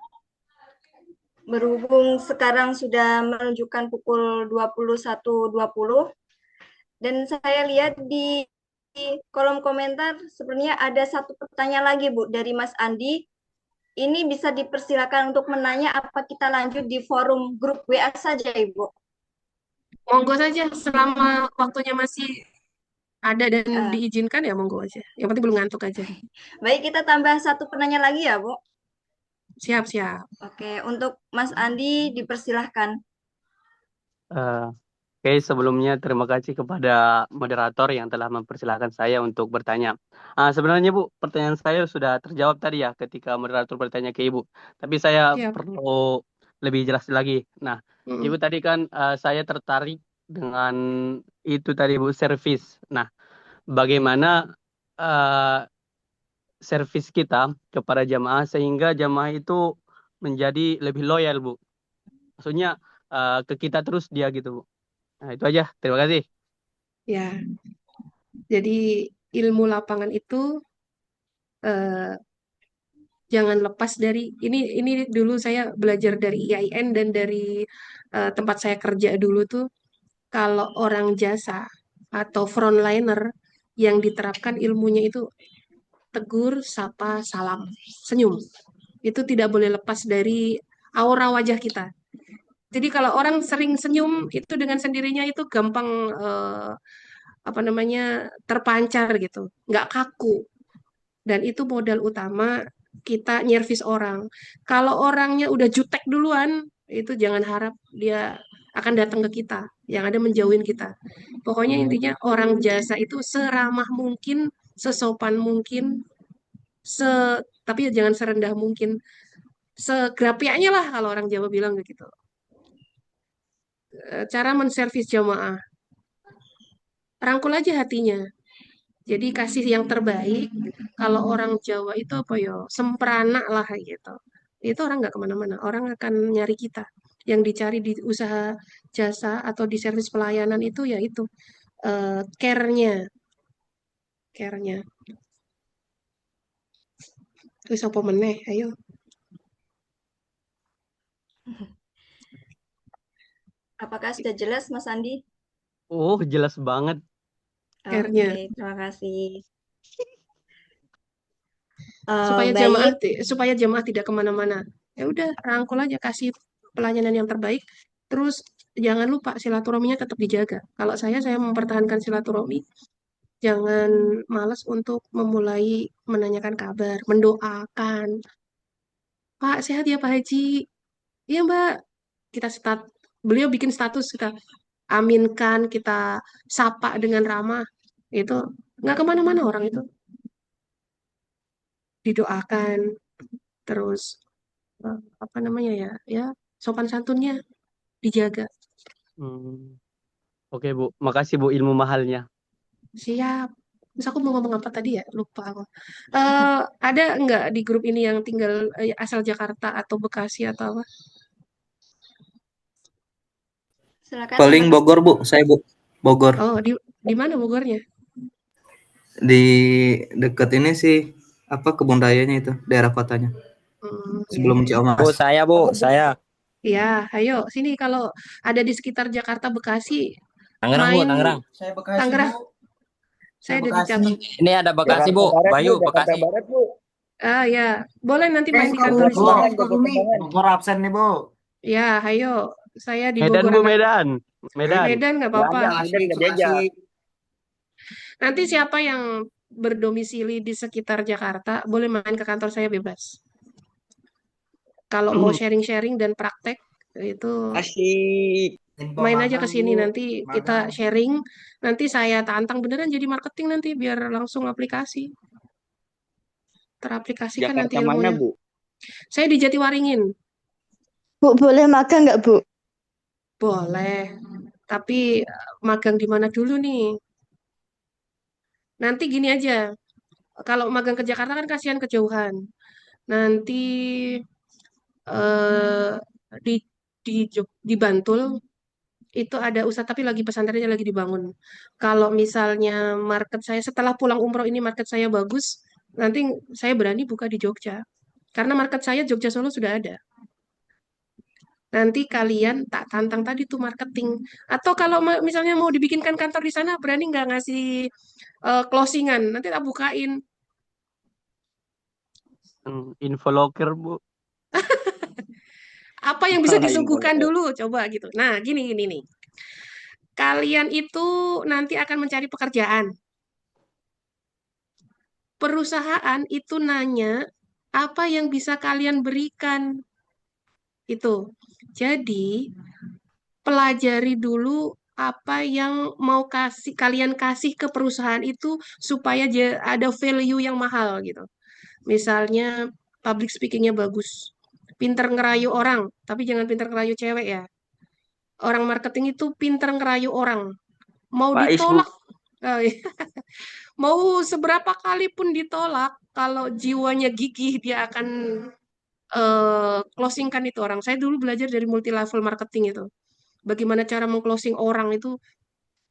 Berhubung sekarang sudah menunjukkan pukul 21.20 dan saya lihat di kolom komentar sebenarnya ada satu pertanyaan lagi Bu dari Mas Andi. Ini bisa dipersilakan untuk menanya apa kita lanjut di forum grup WA saja Ibu? Monggo saja selama waktunya masih ada dan Eh, diizinkan ya monggo aja. Yang penting belum ngantuk aja. Baik, kita tambah satu penanya lagi ya Bu. Siap-siap. Oke, untuk Mas Andi dipersilahkan. Oke, sebelumnya terima kasih kepada moderator yang telah mempersilahkan saya untuk bertanya. Sebenarnya Bu, pertanyaan saya sudah terjawab tadi ya ketika moderator bertanya ke Ibu. Tapi saya Siap. perlu lebih jelas lagi. Nah, Mm-mm. Ibu tadi kan saya tertarik dengan itu tadi Bu, servis. Nah, bagaimana eh, servis kita kepada jamaah sehingga jamaah itu menjadi lebih loyal Bu. Maksudnya ke kita terus dia gitu Bu. Nah, itu aja. Terima kasih. Ya. Jadi ilmu lapangan itu eh, jangan lepas dari ini dulu saya belajar dari IAIN dan dari tempat saya kerja dulu tuh kalau orang jasa atau frontliner yang diterapkan ilmunya itu tegur, sapa, salam, senyum. Itu tidak boleh lepas dari aura wajah kita. Jadi kalau orang sering senyum itu dengan sendirinya itu gampang apa namanya terpancar gitu, nggak kaku. Dan itu modal utama kita nyervis orang. Kalau orangnya udah jutek duluan, itu jangan harap dia akan datang ke kita. Yang ada menjauhin kita. Pokoknya intinya orang jasa itu seramah mungkin, sesopan mungkin, tapi jangan serendah mungkin. Segrapiaknya lah kalau orang Jawa bilang begitu. Cara menservis jamaah. Rangkul aja hatinya. Jadi kasih yang terbaik. Kalau orang Jawa itu apa ya, semprana lah gitu. Itu orang nggak kemana-mana. Orang akan nyari kita. Yang dicari di usaha jasa atau di servis pelayanan itu ya itu care-nya, care-nya. Terus apa meneh? Ayo. Apakah sudah jelas Mas Andi? Oh, jelas banget. Care-nya. Oke, terima kasih. Supaya Baik, jamaah tidak kemana-mana. Ya udah, rangkul aja, kasih pelayanan yang terbaik. Terus jangan lupa silaturahminya tetap dijaga. Kalau saya mempertahankan silaturahmi. Jangan malas untuk memulai menanyakan kabar, mendoakan. Pak, sehat ya Pak Haji? Iya Mbak. Beliau bikin status, kita aminkan, kita sapa dengan ramah. Itu nggak kemana-mana orang itu. Didoakan, terus apa namanya ya, sopan santunnya dijaga. Oke Bu, makasih Bu ilmu mahalnya. Siap. Terus aku mau ngomong apa tadi ya? Lupa aku. Ada nggak di grup ini yang tinggal asal Jakarta atau Bekasi atau apa? silakan. Paling Bogor Bu, saya Bu. Bogor. Oh, di mana Bogornya? Di dekat ini sih apa Kebun Rayanya itu, daerah kotanya. Sebelum Ciamas. Bu, saya. Ya, ayo sini kalau ada di sekitar Jakarta, Bekasi, Tangerang, Bu, main Tangerang. Saya Bekasi, Tangerang. Bu. Saya udah Bekasi. dicatat. Ini ada Bekasi, Bu. Bayu, Bekasi. Barat, Bu. Ah ya, boleh nanti main di kantor Sukabumi, sini. Bu. Sukabumi. Bogor absen nih, Bu. Ya, ayo. Saya di Medan Bogor Bu, anak. Medan. Medan. Medan nggak apa-apa. Bekasi, Bekasi. Nanti siapa yang berdomisili di sekitar Jakarta boleh main ke kantor saya bebas. Kalau mau sharing-sharing dan praktek itu Asik. Info main aja magang, ke sini, Bu. nanti kita Magang. sharing. Nanti saya tantang beneran jadi marketing nanti biar langsung aplikasi. Teraplikasikan nanti Jakarta mana, ilmunya. Bu? Saya di Jatiwaringin. Bu, boleh magang nggak, Bu? Boleh. Tapi magang di mana dulu nih? Nanti gini aja. Kalau magang ke Jakarta kan kasihan kejauhan. Nanti eh, di di Bantul itu ada usaha tapi lagi pesantrennya lagi dibangun. Kalau misalnya market saya setelah pulang umroh ini market saya bagus, nanti saya berani buka di Jogja. Karena market saya Jogja Solo sudah ada. Nanti kalian tak tantang tadi tuh marketing. Atau kalau misalnya mau dibikinkan kantor di sana, berani nggak ngasih closingan? Nanti tak bukain. Info locker, Bu. Apa yang bisa Info disuguhkan locker. dulu? Coba gitu. Nah, gini nih. Kalian itu nanti akan mencari pekerjaan. Perusahaan itu nanya apa yang bisa kalian berikan. Itu. Jadi, pelajari dulu apa yang mau kalian kasih ke perusahaan itu supaya ada value yang mahal gitu. Misalnya public speakingnya bagus, pinter ngerayu orang, tapi jangan pinter ngerayu cewek ya. Orang marketing itu pinter ngerayu orang. Mau Pak Is, Bu. ditolak, mau seberapa kali pun ditolak, kalau jiwanya gigih dia akan closingkan itu orang. Saya dulu belajar dari multi level marketing itu. Bagaimana cara meng-closing orang itu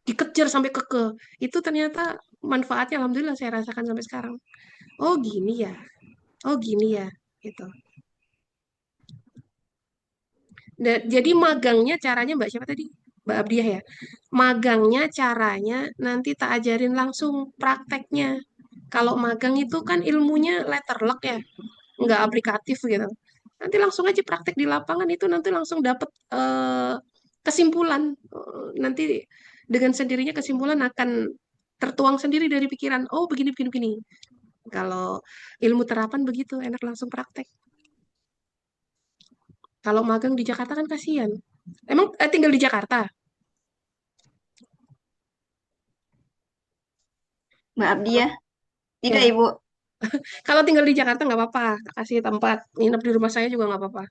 dikejar sampai keke. Itu ternyata manfaatnya alhamdulillah saya rasakan sampai sekarang. Oh gini ya. Oh gini ya. Gitu. Jadi magangnya caranya Mbak siapa tadi? Mbak Abdiah ya. Magangnya caranya nanti tak ajarin langsung prakteknya. Kalau magang itu kan ilmunya letterlock ya, nggak aplikatif gitu. Nanti langsung aja praktek di lapangan itu nanti langsung dapat kesimpulan. Nanti dengan sendirinya kesimpulan akan tertuang sendiri dari pikiran. Oh begini begini begini. Kalau ilmu terapan begitu enak langsung praktek. Kalau magang di Jakarta kan kasihan. Emang tinggal di Jakarta? Mbak Abdiah, tidak Ya. Ibu. Kalau tinggal di Jakarta nggak apa-apa, tak kasih tempat. Nginep di rumah saya juga nggak apa-apa.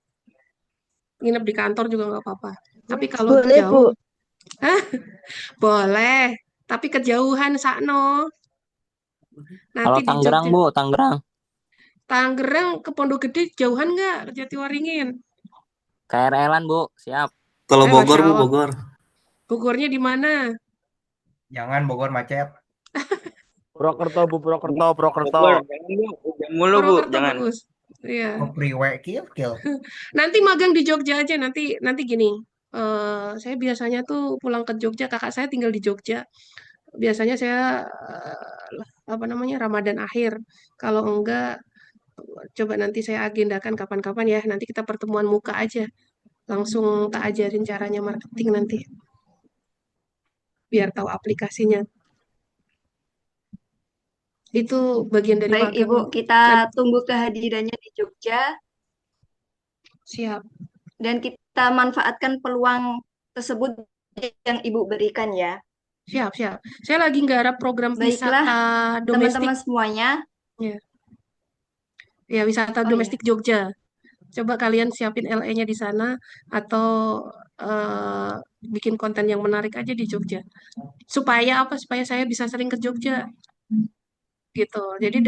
Nginep di kantor juga nggak apa-apa. Tapi kalau Boleh, Bu. jauh, Hah? Boleh. Tapi kejauhan sakno. Kalau Nanti di Tangerang, Jogja. Bu, Tangerang. Tangerang ke Pondok Gede jauhan nggak ke Jatiwaringin? KRL-an, Bu. Siap. Kalau Bogor, Masya Bu, Allah. Bogor. Bogornya di mana? Jangan Bogor macet. Purwokerto, Bu, Purwokerto, Purwokerto. Bogor, jangan, Bu. Hujan mulu, Bu. Purwokerto Jangan. bagus. Iya. Oh, priwe kill. Nanti magang di Jogja aja. Nanti gini. Saya biasanya tuh pulang ke Jogja. Kakak saya tinggal di Jogja. Biasanya saya apa namanya Ramadan akhir. Kalau enggak, coba nanti saya agendakan kapan-kapan ya. Nanti kita pertemuan muka aja. Langsung tak ajarin caranya marketing nanti. Biar tahu aplikasinya. Itu bagian dari Baik magang. Ibu, kita tunggu kehadirannya di Jogja. Siap. Dan kita manfaatkan peluang tersebut yang Ibu berikan ya. Siap. Saya lagi nggarap program Baiklah, wisata domestik. teman-teman semuanya. Ya, wisata domestik Jogja. Coba kalian siapin LE-nya di sana atau bikin konten yang menarik aja di Jogja. Supaya apa? Supaya saya bisa sering ke Jogja. Gitu. Jadi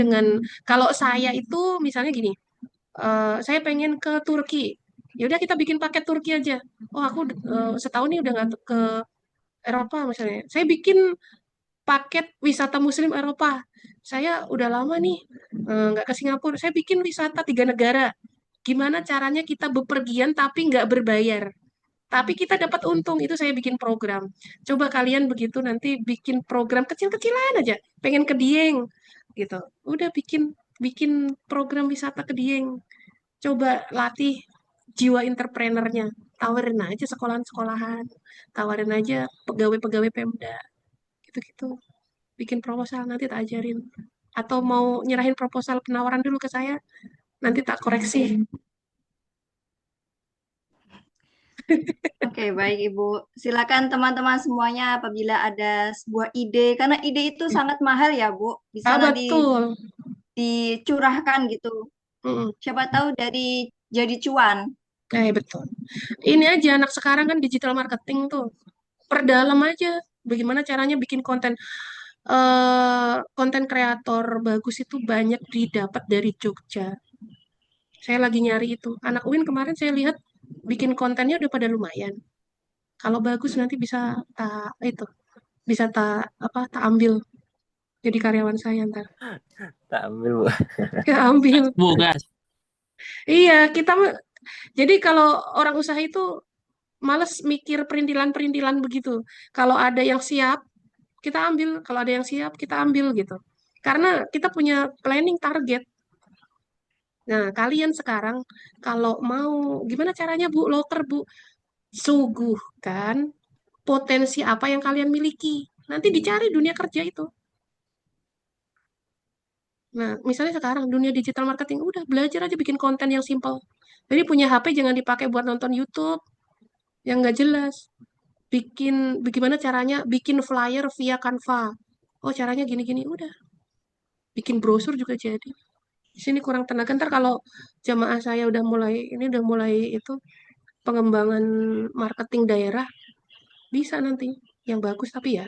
kalau saya itu misalnya gini, saya pengen ke Turki. Ya udah kita bikin paket Turki aja. Oh, aku setahun ini udah nggak ke Eropa misalnya. Saya bikin paket wisata Muslim Eropa. Saya udah lama nih nggak ke Singapura. Saya bikin wisata 3 negara. Gimana caranya kita bepergian tapi nggak berbayar. Tapi kita dapat untung. Itu saya bikin program. Coba kalian begitu nanti bikin program kecil-kecilan aja. Pengen ke Dieng gitu. Udah bikin program wisata ke Dieng. Coba latih jiwa entrepreneurnya. Tawarin aja sekolahan-sekolahan. Tawarin aja pegawai-pegawai Pemda. Gitu-gitu. Bikin proposal nanti tak ajarin. Atau mau nyerahin proposal penawaran dulu ke saya, nanti tak koreksi. Oke, baik Ibu. Silakan teman-teman semuanya apabila ada sebuah ide, karena ide itu sangat mahal ya Bu. Bisa Betul. dicurahkan gitu. Siapa tahu jadi cuan. Betul. Ini aja anak sekarang kan digital marketing tuh. Perdalam aja bagaimana caranya bikin konten. Konten kreator bagus itu banyak didapat dari Jogja. Saya lagi nyari itu. Anak UIN kemarin saya lihat bikin kontennya udah pada lumayan. Kalau bagus nanti bisa tak ambil jadi karyawan saya ntar. Tak ambil, Bu. Ya ambil. Bu, gas. Iya, kita Jadi kalau orang usaha itu males mikir perintilan-perintilan begitu. Kalau ada yang siap, kita ambil. Kalau ada yang siap, kita ambil gitu. Karena kita punya planning target. Nah, kalian sekarang kalau mau, gimana caranya Bu, loker Bu? Suguhkan potensi apa yang kalian miliki. Nanti dicari dunia kerja itu. Nah, misalnya sekarang dunia digital marketing, udah belajar aja bikin konten yang simple. Jadi punya HP jangan dipakai buat nonton YouTube yang nggak jelas. Bagaimana caranya bikin flyer via Canva. Oh, caranya gini-gini, udah. Bikin brosur juga jadi. Di sini kurang tenaga. Ntar kalau jamaah saya udah mulai itu pengembangan marketing daerah, bisa nanti yang bagus, tapi ya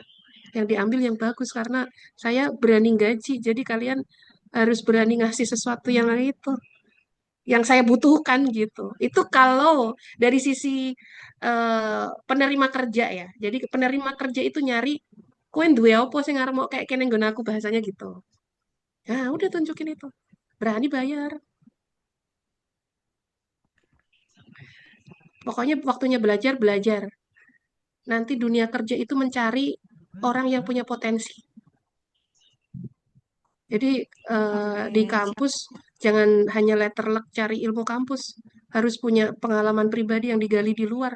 yang diambil yang bagus karena saya berani gaji. Jadi kalian harus berani ngasih sesuatu yang itu yang saya butuhkan gitu. Itu kalau dari sisi penerima kerja ya. Jadi penerima kerja itu nyari kowe duwe apa sing arep mau kayak kene nggon aku, bahasanya gitu. Nah, udah tunjukin itu. Berani bayar. Pokoknya waktunya belajar, belajar. Nanti dunia kerja itu mencari orang yang punya potensi. Jadi di Oke, siap. kampus jangan hanya letterlek cari ilmu kampus, harus punya pengalaman pribadi yang digali di luar.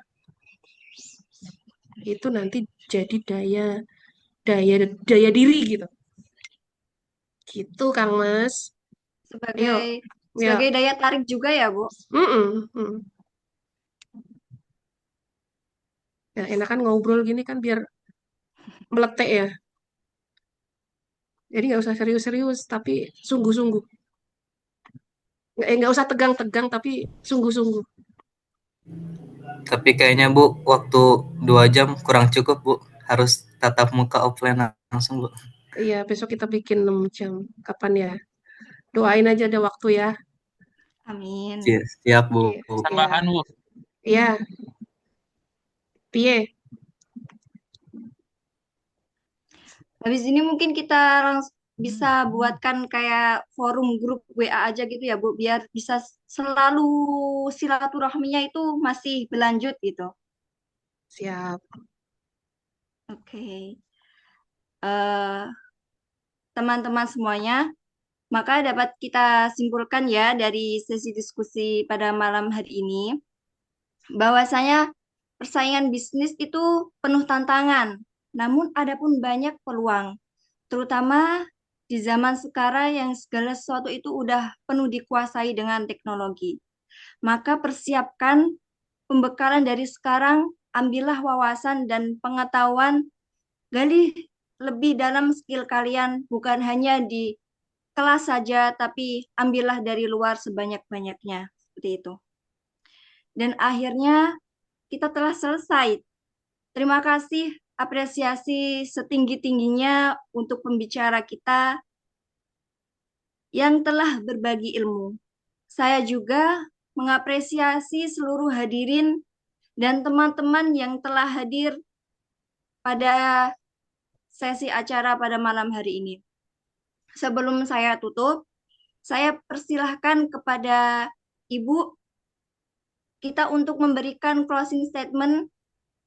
Itu nanti jadi daya daya daya diri gitu. Gitu Kang Mas. Yuk, Sebagai ya. sebagai daya tarik juga ya, Bu. Ya, enakan ngobrol gini kan biar meletek ya. Jadi nggak usah serius-serius, tapi sungguh-sungguh. Nggak usah tegang-tegang, tapi sungguh-sungguh. Tapi kayaknya Bu, waktu 2 jam kurang cukup Bu. Harus tatap muka offline langsung Bu. Iya, besok kita bikin 6 jam. Kapan ya? Doain aja ada waktu ya. Amin. Siap Bu. Tambahan, Bu. Iya. Piye? Habis ini mungkin kita langsung bisa buatkan kayak forum grup WA aja gitu ya, Bu, biar bisa selalu silaturahminya itu masih berlanjut gitu. Siap. Oke. Teman-teman semuanya, maka dapat kita simpulkan ya dari sesi diskusi pada malam hari ini, bahwasanya persaingan bisnis itu penuh tantangan, namun ada pun banyak peluang, terutama di zaman sekarang yang segala sesuatu itu udah penuh dikuasai dengan teknologi. Maka persiapkan pembekalan dari sekarang, ambillah wawasan dan pengetahuan, gali lebih dalam skill kalian, bukan hanya di kelas saja, tapi ambillah dari luar sebanyak-banyaknya. Seperti itu. Dan akhirnya kita telah selesai. Terima kasih, apresiasi setinggi-tingginya untuk pembicara kita yang telah berbagi ilmu. Saya juga mengapresiasi seluruh hadirin dan teman-teman yang telah hadir pada sesi acara pada malam hari ini. Sebelum saya tutup, saya persilahkan kepada Ibu kita untuk memberikan closing statement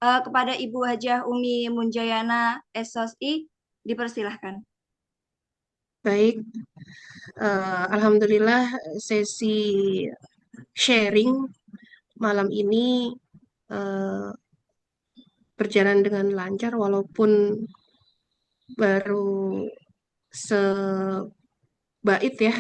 kepada Ibu Hajah Umi Munjayana SOSI. Dipersilahkan. Baik. Alhamdulillah sesi sharing malam ini berjalan dengan lancar walaupun baru sebait ya,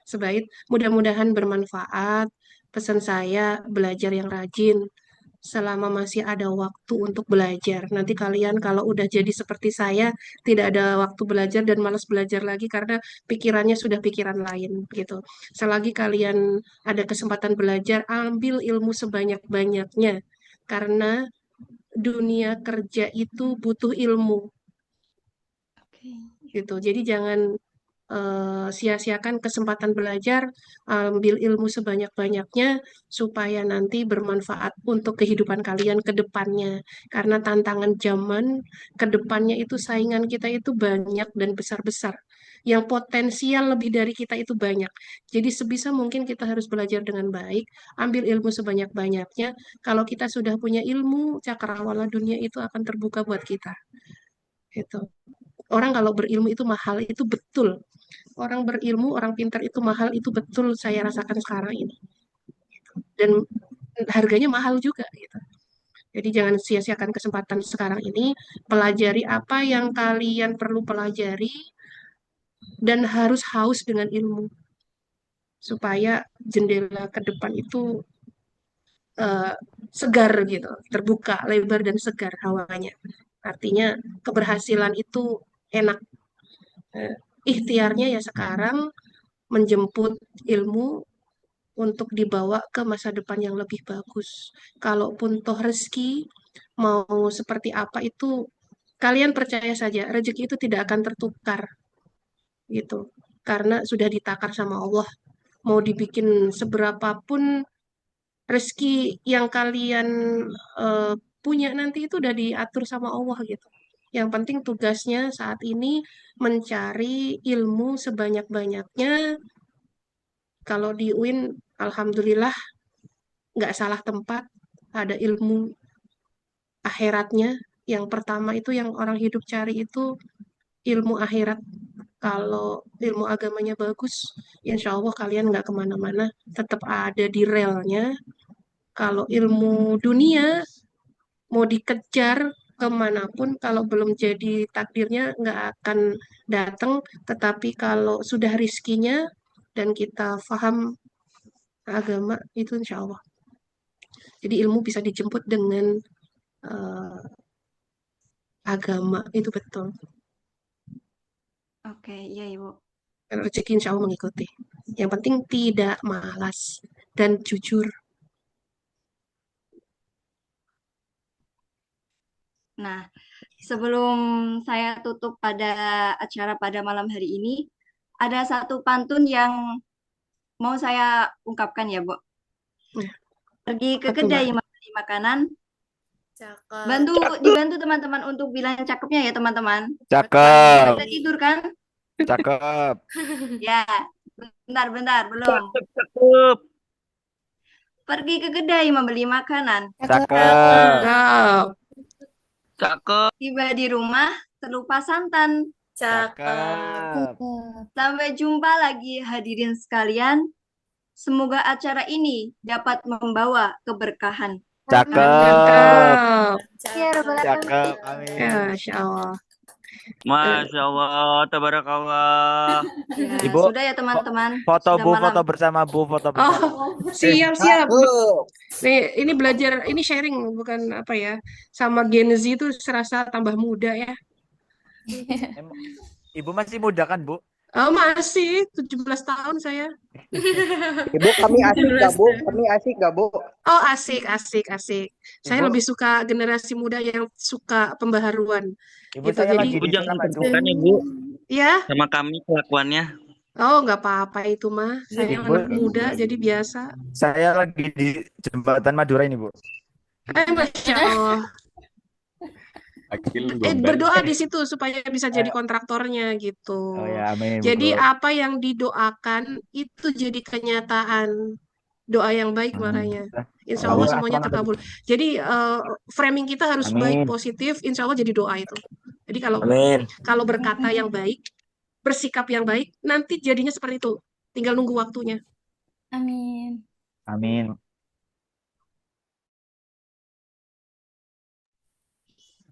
sebait. Mudah-mudahan bermanfaat. Pesan saya belajar yang rajin selama masih ada waktu untuk belajar. Nanti kalian kalau udah jadi seperti saya, tidak ada waktu belajar dan malas belajar lagi karena pikirannya sudah pikiran lain gitu. Selagi kalian ada kesempatan belajar, ambil ilmu sebanyak-banyaknya karena dunia kerja itu butuh ilmu gitu. Jadi jangan sia-siakan kesempatan belajar, ambil ilmu sebanyak-banyaknya supaya nanti bermanfaat untuk kehidupan kalian ke depannya. Karena tantangan zaman ke depannya itu saingan kita itu banyak dan besar-besar. yang potensial lebih dari kita itu banyak. Jadi sebisa mungkin kita harus belajar dengan baik, ambil ilmu sebanyak-banyaknya. Kalau kita sudah punya ilmu, cakrawala dunia itu akan terbuka buat kita. Itu. Orang kalau berilmu itu mahal, itu betul. Orang berilmu, orang pintar itu mahal, itu betul saya rasakan sekarang ini. Dan harganya mahal juga gitu. Jadi jangan sia-siakan kesempatan sekarang ini, pelajari apa yang kalian perlu pelajari dan harus haus dengan ilmu supaya jendela ke depan itu segar gitu, terbuka, lebar dan segar hawanya. Artinya keberhasilan itu enak. Ikhtiarnya ya sekarang menjemput ilmu untuk dibawa ke masa depan yang lebih bagus. Kalaupun toh rezeki mau seperti apa itu kalian percaya saja, rezeki itu tidak akan tertukar gitu. Karena sudah ditakar sama Allah. Mau dibikin seberapapun rezeki yang kalian punya nanti itu udah diatur sama Allah gitu. Yang penting tugasnya saat ini mencari ilmu sebanyak-banyaknya. Kalau di UIN, alhamdulillah nggak salah tempat, ada ilmu akhiratnya. Yang pertama itu yang orang hidup cari itu ilmu akhirat. Kalau ilmu agamanya bagus, insya Allah kalian nggak kemana-mana, tetap ada di relnya. Kalau ilmu dunia mau dikejar kemanapun, kalau belum jadi takdirnya nggak akan datang. Tetapi kalau sudah rizkinya dan kita paham agama, itu insya Allah. Jadi ilmu bisa dijemput dengan agama, itu betul. Oke, iya Ibu. Rezeki insya Allah mengikuti. Yang penting tidak malas dan jujur. Nah, sebelum saya tutup pada acara pada malam hari ini, ada satu pantun yang mau saya ungkapkan ya, Bu. Pergi ke Apa tuh, kedai Mbak? membeli makanan, Cakep. dibantu teman-teman untuk bilang cakepnya ya teman-teman. Cakep. Bisa tidur kan? Cakep. Ya, bentar, belum. Cakep. Pergi ke kedai membeli makanan, Cakep. Cakep. tiba di rumah terlupa santan. Cakep. Sampai jumpa lagi hadirin sekalian. Semoga acara ini dapat membawa keberkahan. Cakep. Cakep. Amin. Ya, Masya Allah. Masya Allah, tabarakallah. Ya, Ibu, sudah ya teman-teman. Foto Sudah Bu, malam. foto bersama Bu, foto bersama. Oh, siap. Nih, ini belajar, ini sharing bukan apa ya. Sama Gen Z itu serasa tambah muda ya. Ibu masih muda kan, Bu? Oh, masih 17 tahun saya. Ibu, kami asik gak, Bu? Kami asik gak, Bu? Oh, asik. Saya Ibu, lebih suka generasi muda yang suka pembaharuan. Ibu Gitu. saya Jadi, lagi Bu di jangan Suramadu. tertekan ya, Bu. ya. Sama kami kelakuannya. Oh, nggak apa-apa itu mah. Saya Ibu, anak muda, jadi biasa. saya lagi di Jembatan Madura ini, Bu. Masya Allah. Berdoa di situ supaya bisa jadi kontraktornya gitu. Oh ya, amin, Bu. Jadi apa yang didoakan itu jadi kenyataan. Doa yang baik makanya. Insya Allah semuanya terkabul. Jadi framing kita harus baik, positif. Insya Allah jadi doa itu. Jadi kalau berkata yang baik, bersikap yang baik, nanti jadinya seperti itu. Tinggal nunggu waktunya. Amin.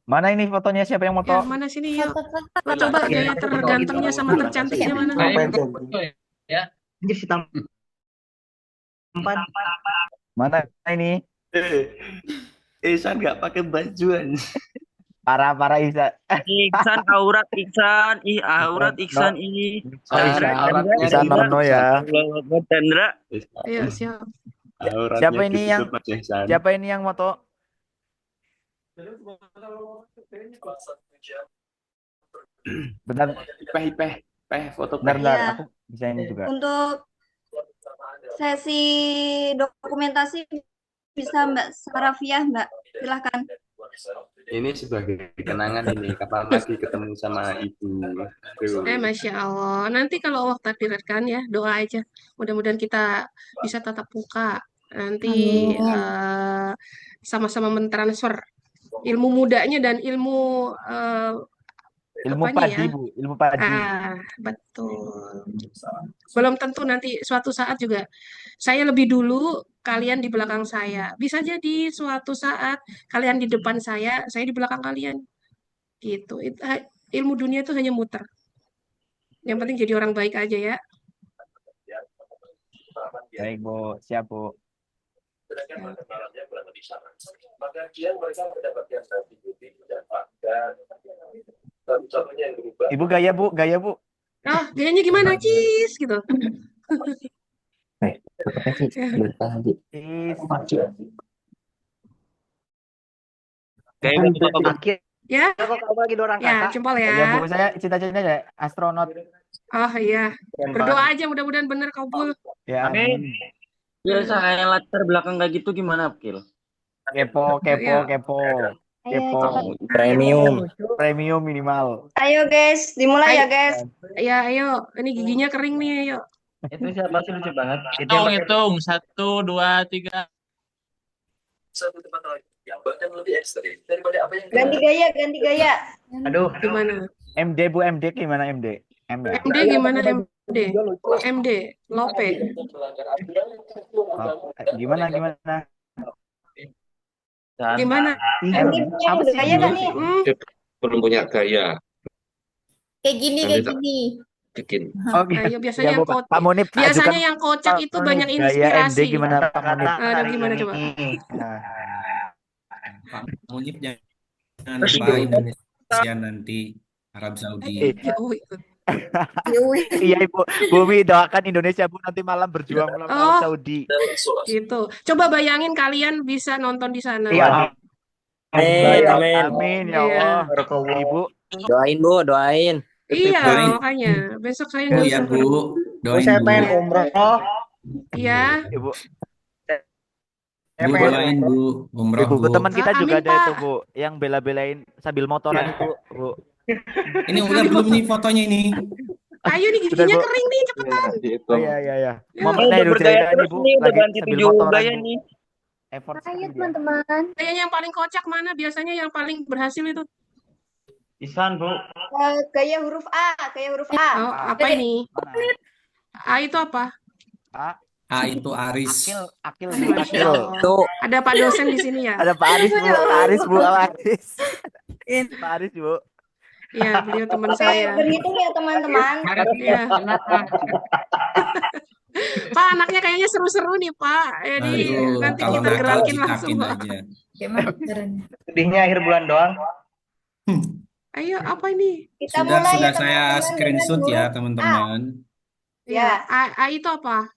Mana ini fotonya, siapa yang foto? Ya, mana sini yuk. Lo coba gaya tergantengnya sama tercantiknya mana? Mana ini? Ihsan nggak pakai bajuan. Para Ihsan. Ihsan, aurat Ihsan. Aurat Ihsan ini. Ihsan Nono ya. Chandra. Ayo, siap. Siapa ini yang foto? Bentar, foto. bentar, Iya. aku bisa ini juga. Untuk sesi dokumentasi bisa Mbak Sarafiah, Mbak. Silahkan. Ini sebagai kenangan ini. Kapan lagi ketemu sama ibu? Tuh. Masya Allah. Nanti kalau Allah takdirkan ya, doa aja. Mudah-mudahan kita bisa tatap muka. Nanti Amin. Sama-sama mentransfer ilmu mudanya dan ilmu Ilmu apanya padi, ya? Bu. Ilmu padi. Betul. Belum tentu nanti suatu saat juga saya lebih dulu, kalian di belakang saya. Bisa jadi suatu saat kalian di depan saya di belakang kalian. Gitu. Ilmu dunia itu hanya muter. Yang penting jadi orang baik aja ya. Baik, Bu. Siap, Bu. Ibu gaya, Bu. Gaya, Bu. Ah, gayanya gimana, Cis? Gitu. Ya, ya, jempol ya. Ya, Bu. Saya cita-citanya ya astronot. Oh iya, berdoa aja mudah-mudahan bener kabul. Ya, Amin. Kil, saya latar belakang kayak gitu gimana, Kil? Kepo. Premium minimal. Ayo guys, dimulai ya guys. Ya, ayo. Ini giginya kering nih, ayo. Itu siapa sih, lucu banget? Hitung. 1, 2, 3. Ganti gaya. Aduh. Gimana? MD, Bu. MD gimana, MD? MD gimana, MD? MD, Lope. Gimana? Gimana? MD punya gaya kan nih? Belum punya gaya. Kayak gini. Bikin. Ayo, biasanya yang Pak Munib, biasanya yang kocak itu banyak gaya MD inspirasi. gimana, Pak Munib? Aduh, gimana coba? Pak Munib jangan lupa Indonesia nanti Arab Saudi. Iya, Ibu. Bumi doakan Indonesia, Bu, nanti malam berjuang melawan Arab Saudi. Gitu. Coba bayangin kalian bisa nonton di sana. Iya. Amin. Ya Allah. Ibu Doain, Bu, doain. Iya, makanya besok saya nggak Iya, usah. Bu. Doain, Saya Bu. pengen umroh. Iya. Ibu. Bu, doain, Bu. Umroh, Ibu, Bu. teman kita juga Amin, ada itu, Pak. Bu, yang bela-belain sambil motoran itu, Bu. Ini udah belum nih fotonya ini. Ayo nih giginya kering nih, cepetan. Iya. Ya. Momen Udah Idul bergaya Fitri ini, terus Bu, nih, udah lagi ganti sambil 7 motoran, gaya Bu. nih. Effort Ayo sekali dia. teman-teman. Kayaknya yang paling kocak mana? Biasanya yang paling berhasil itu. Isan, Bu. Gaya huruf A. Oh, apa ini? A itu apa? A itu Aris. Akil. Tuh. Ada Pak dosen di sini ya? Ada Pak Aris, Bu. Pak Aris, Bu. Iya, beliau teman Oke, saya. berhitung ya teman-teman. Iya. Pak, anaknya kayaknya seru-seru nih, Pak. Jadi Aduh, nanti kalau kita nakal gerakin langsung, citakin Pak. aja. Sedihnya akhir bulan doang. Ayo, apa ini? Kita Sudah mulai ya saya teman-teman screenshot dengan ya, huruf teman-teman. Ya, A itu apa?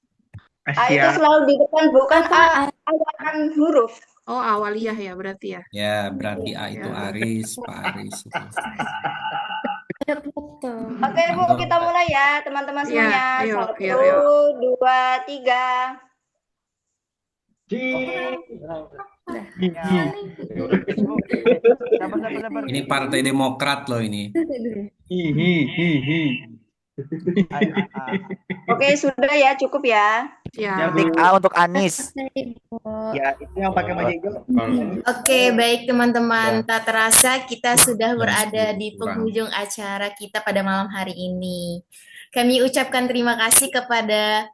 A itu selalu di depan, bukan awalan huruf. Oh, awaliyah ya berarti ya. Ya, berarti A itu Aris, Pak Aris. Oke, Bu, kita mulai ya, teman-teman semuanya. ayo, 1, ayo. 2, 3. Ini Partai Demokrat loh ini. Oke, sudah ya, cukup ya. Ya. Ketik A untuk Anis. Ya, itu yang pakai baju hijau. Oke, baik teman-teman. Tak terasa kita sudah berada di penghujung acara kita pada malam hari ini. Kami ucapkan terima kasih kepada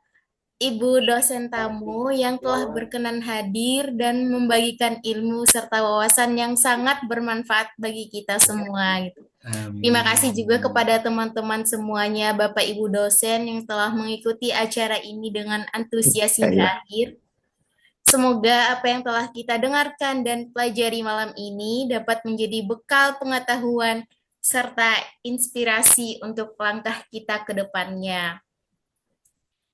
Ibu dosen tamu yang telah berkenan hadir dan membagikan ilmu serta wawasan yang sangat bermanfaat bagi kita semua gitu. Terima kasih juga kepada teman-teman semuanya, Bapak Ibu dosen yang telah mengikuti acara ini dengan antusias hingga akhir. Semoga apa yang telah kita dengarkan dan pelajari malam ini dapat menjadi bekal pengetahuan serta inspirasi untuk langkah kita ke depannya.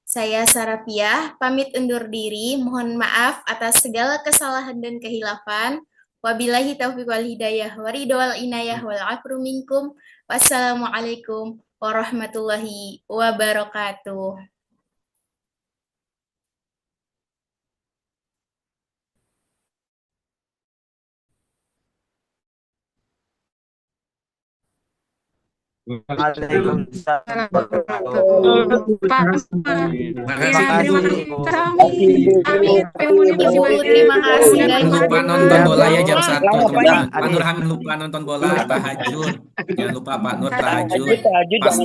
Saya Sarafiah, pamit undur diri. Mohon maaf atas segala kesalahan dan kehilafan. Wabillahi taufiq wal hidayah wa ridha wal inayah wal afru minkum. Wassalamualaikum warahmatullahi wabarakatuh. Waalaikumsalam. Waalaikumsalam. Makasih Terima Ibu. kasih kami. Ibu, terima kasih Jangan banyak. lupa nonton bola ya jam 1. Selamat Teman pagi. Pak Nur lupa nonton bola tahajud. Jangan lupa Pak Nur tahajud. Tahajud Pas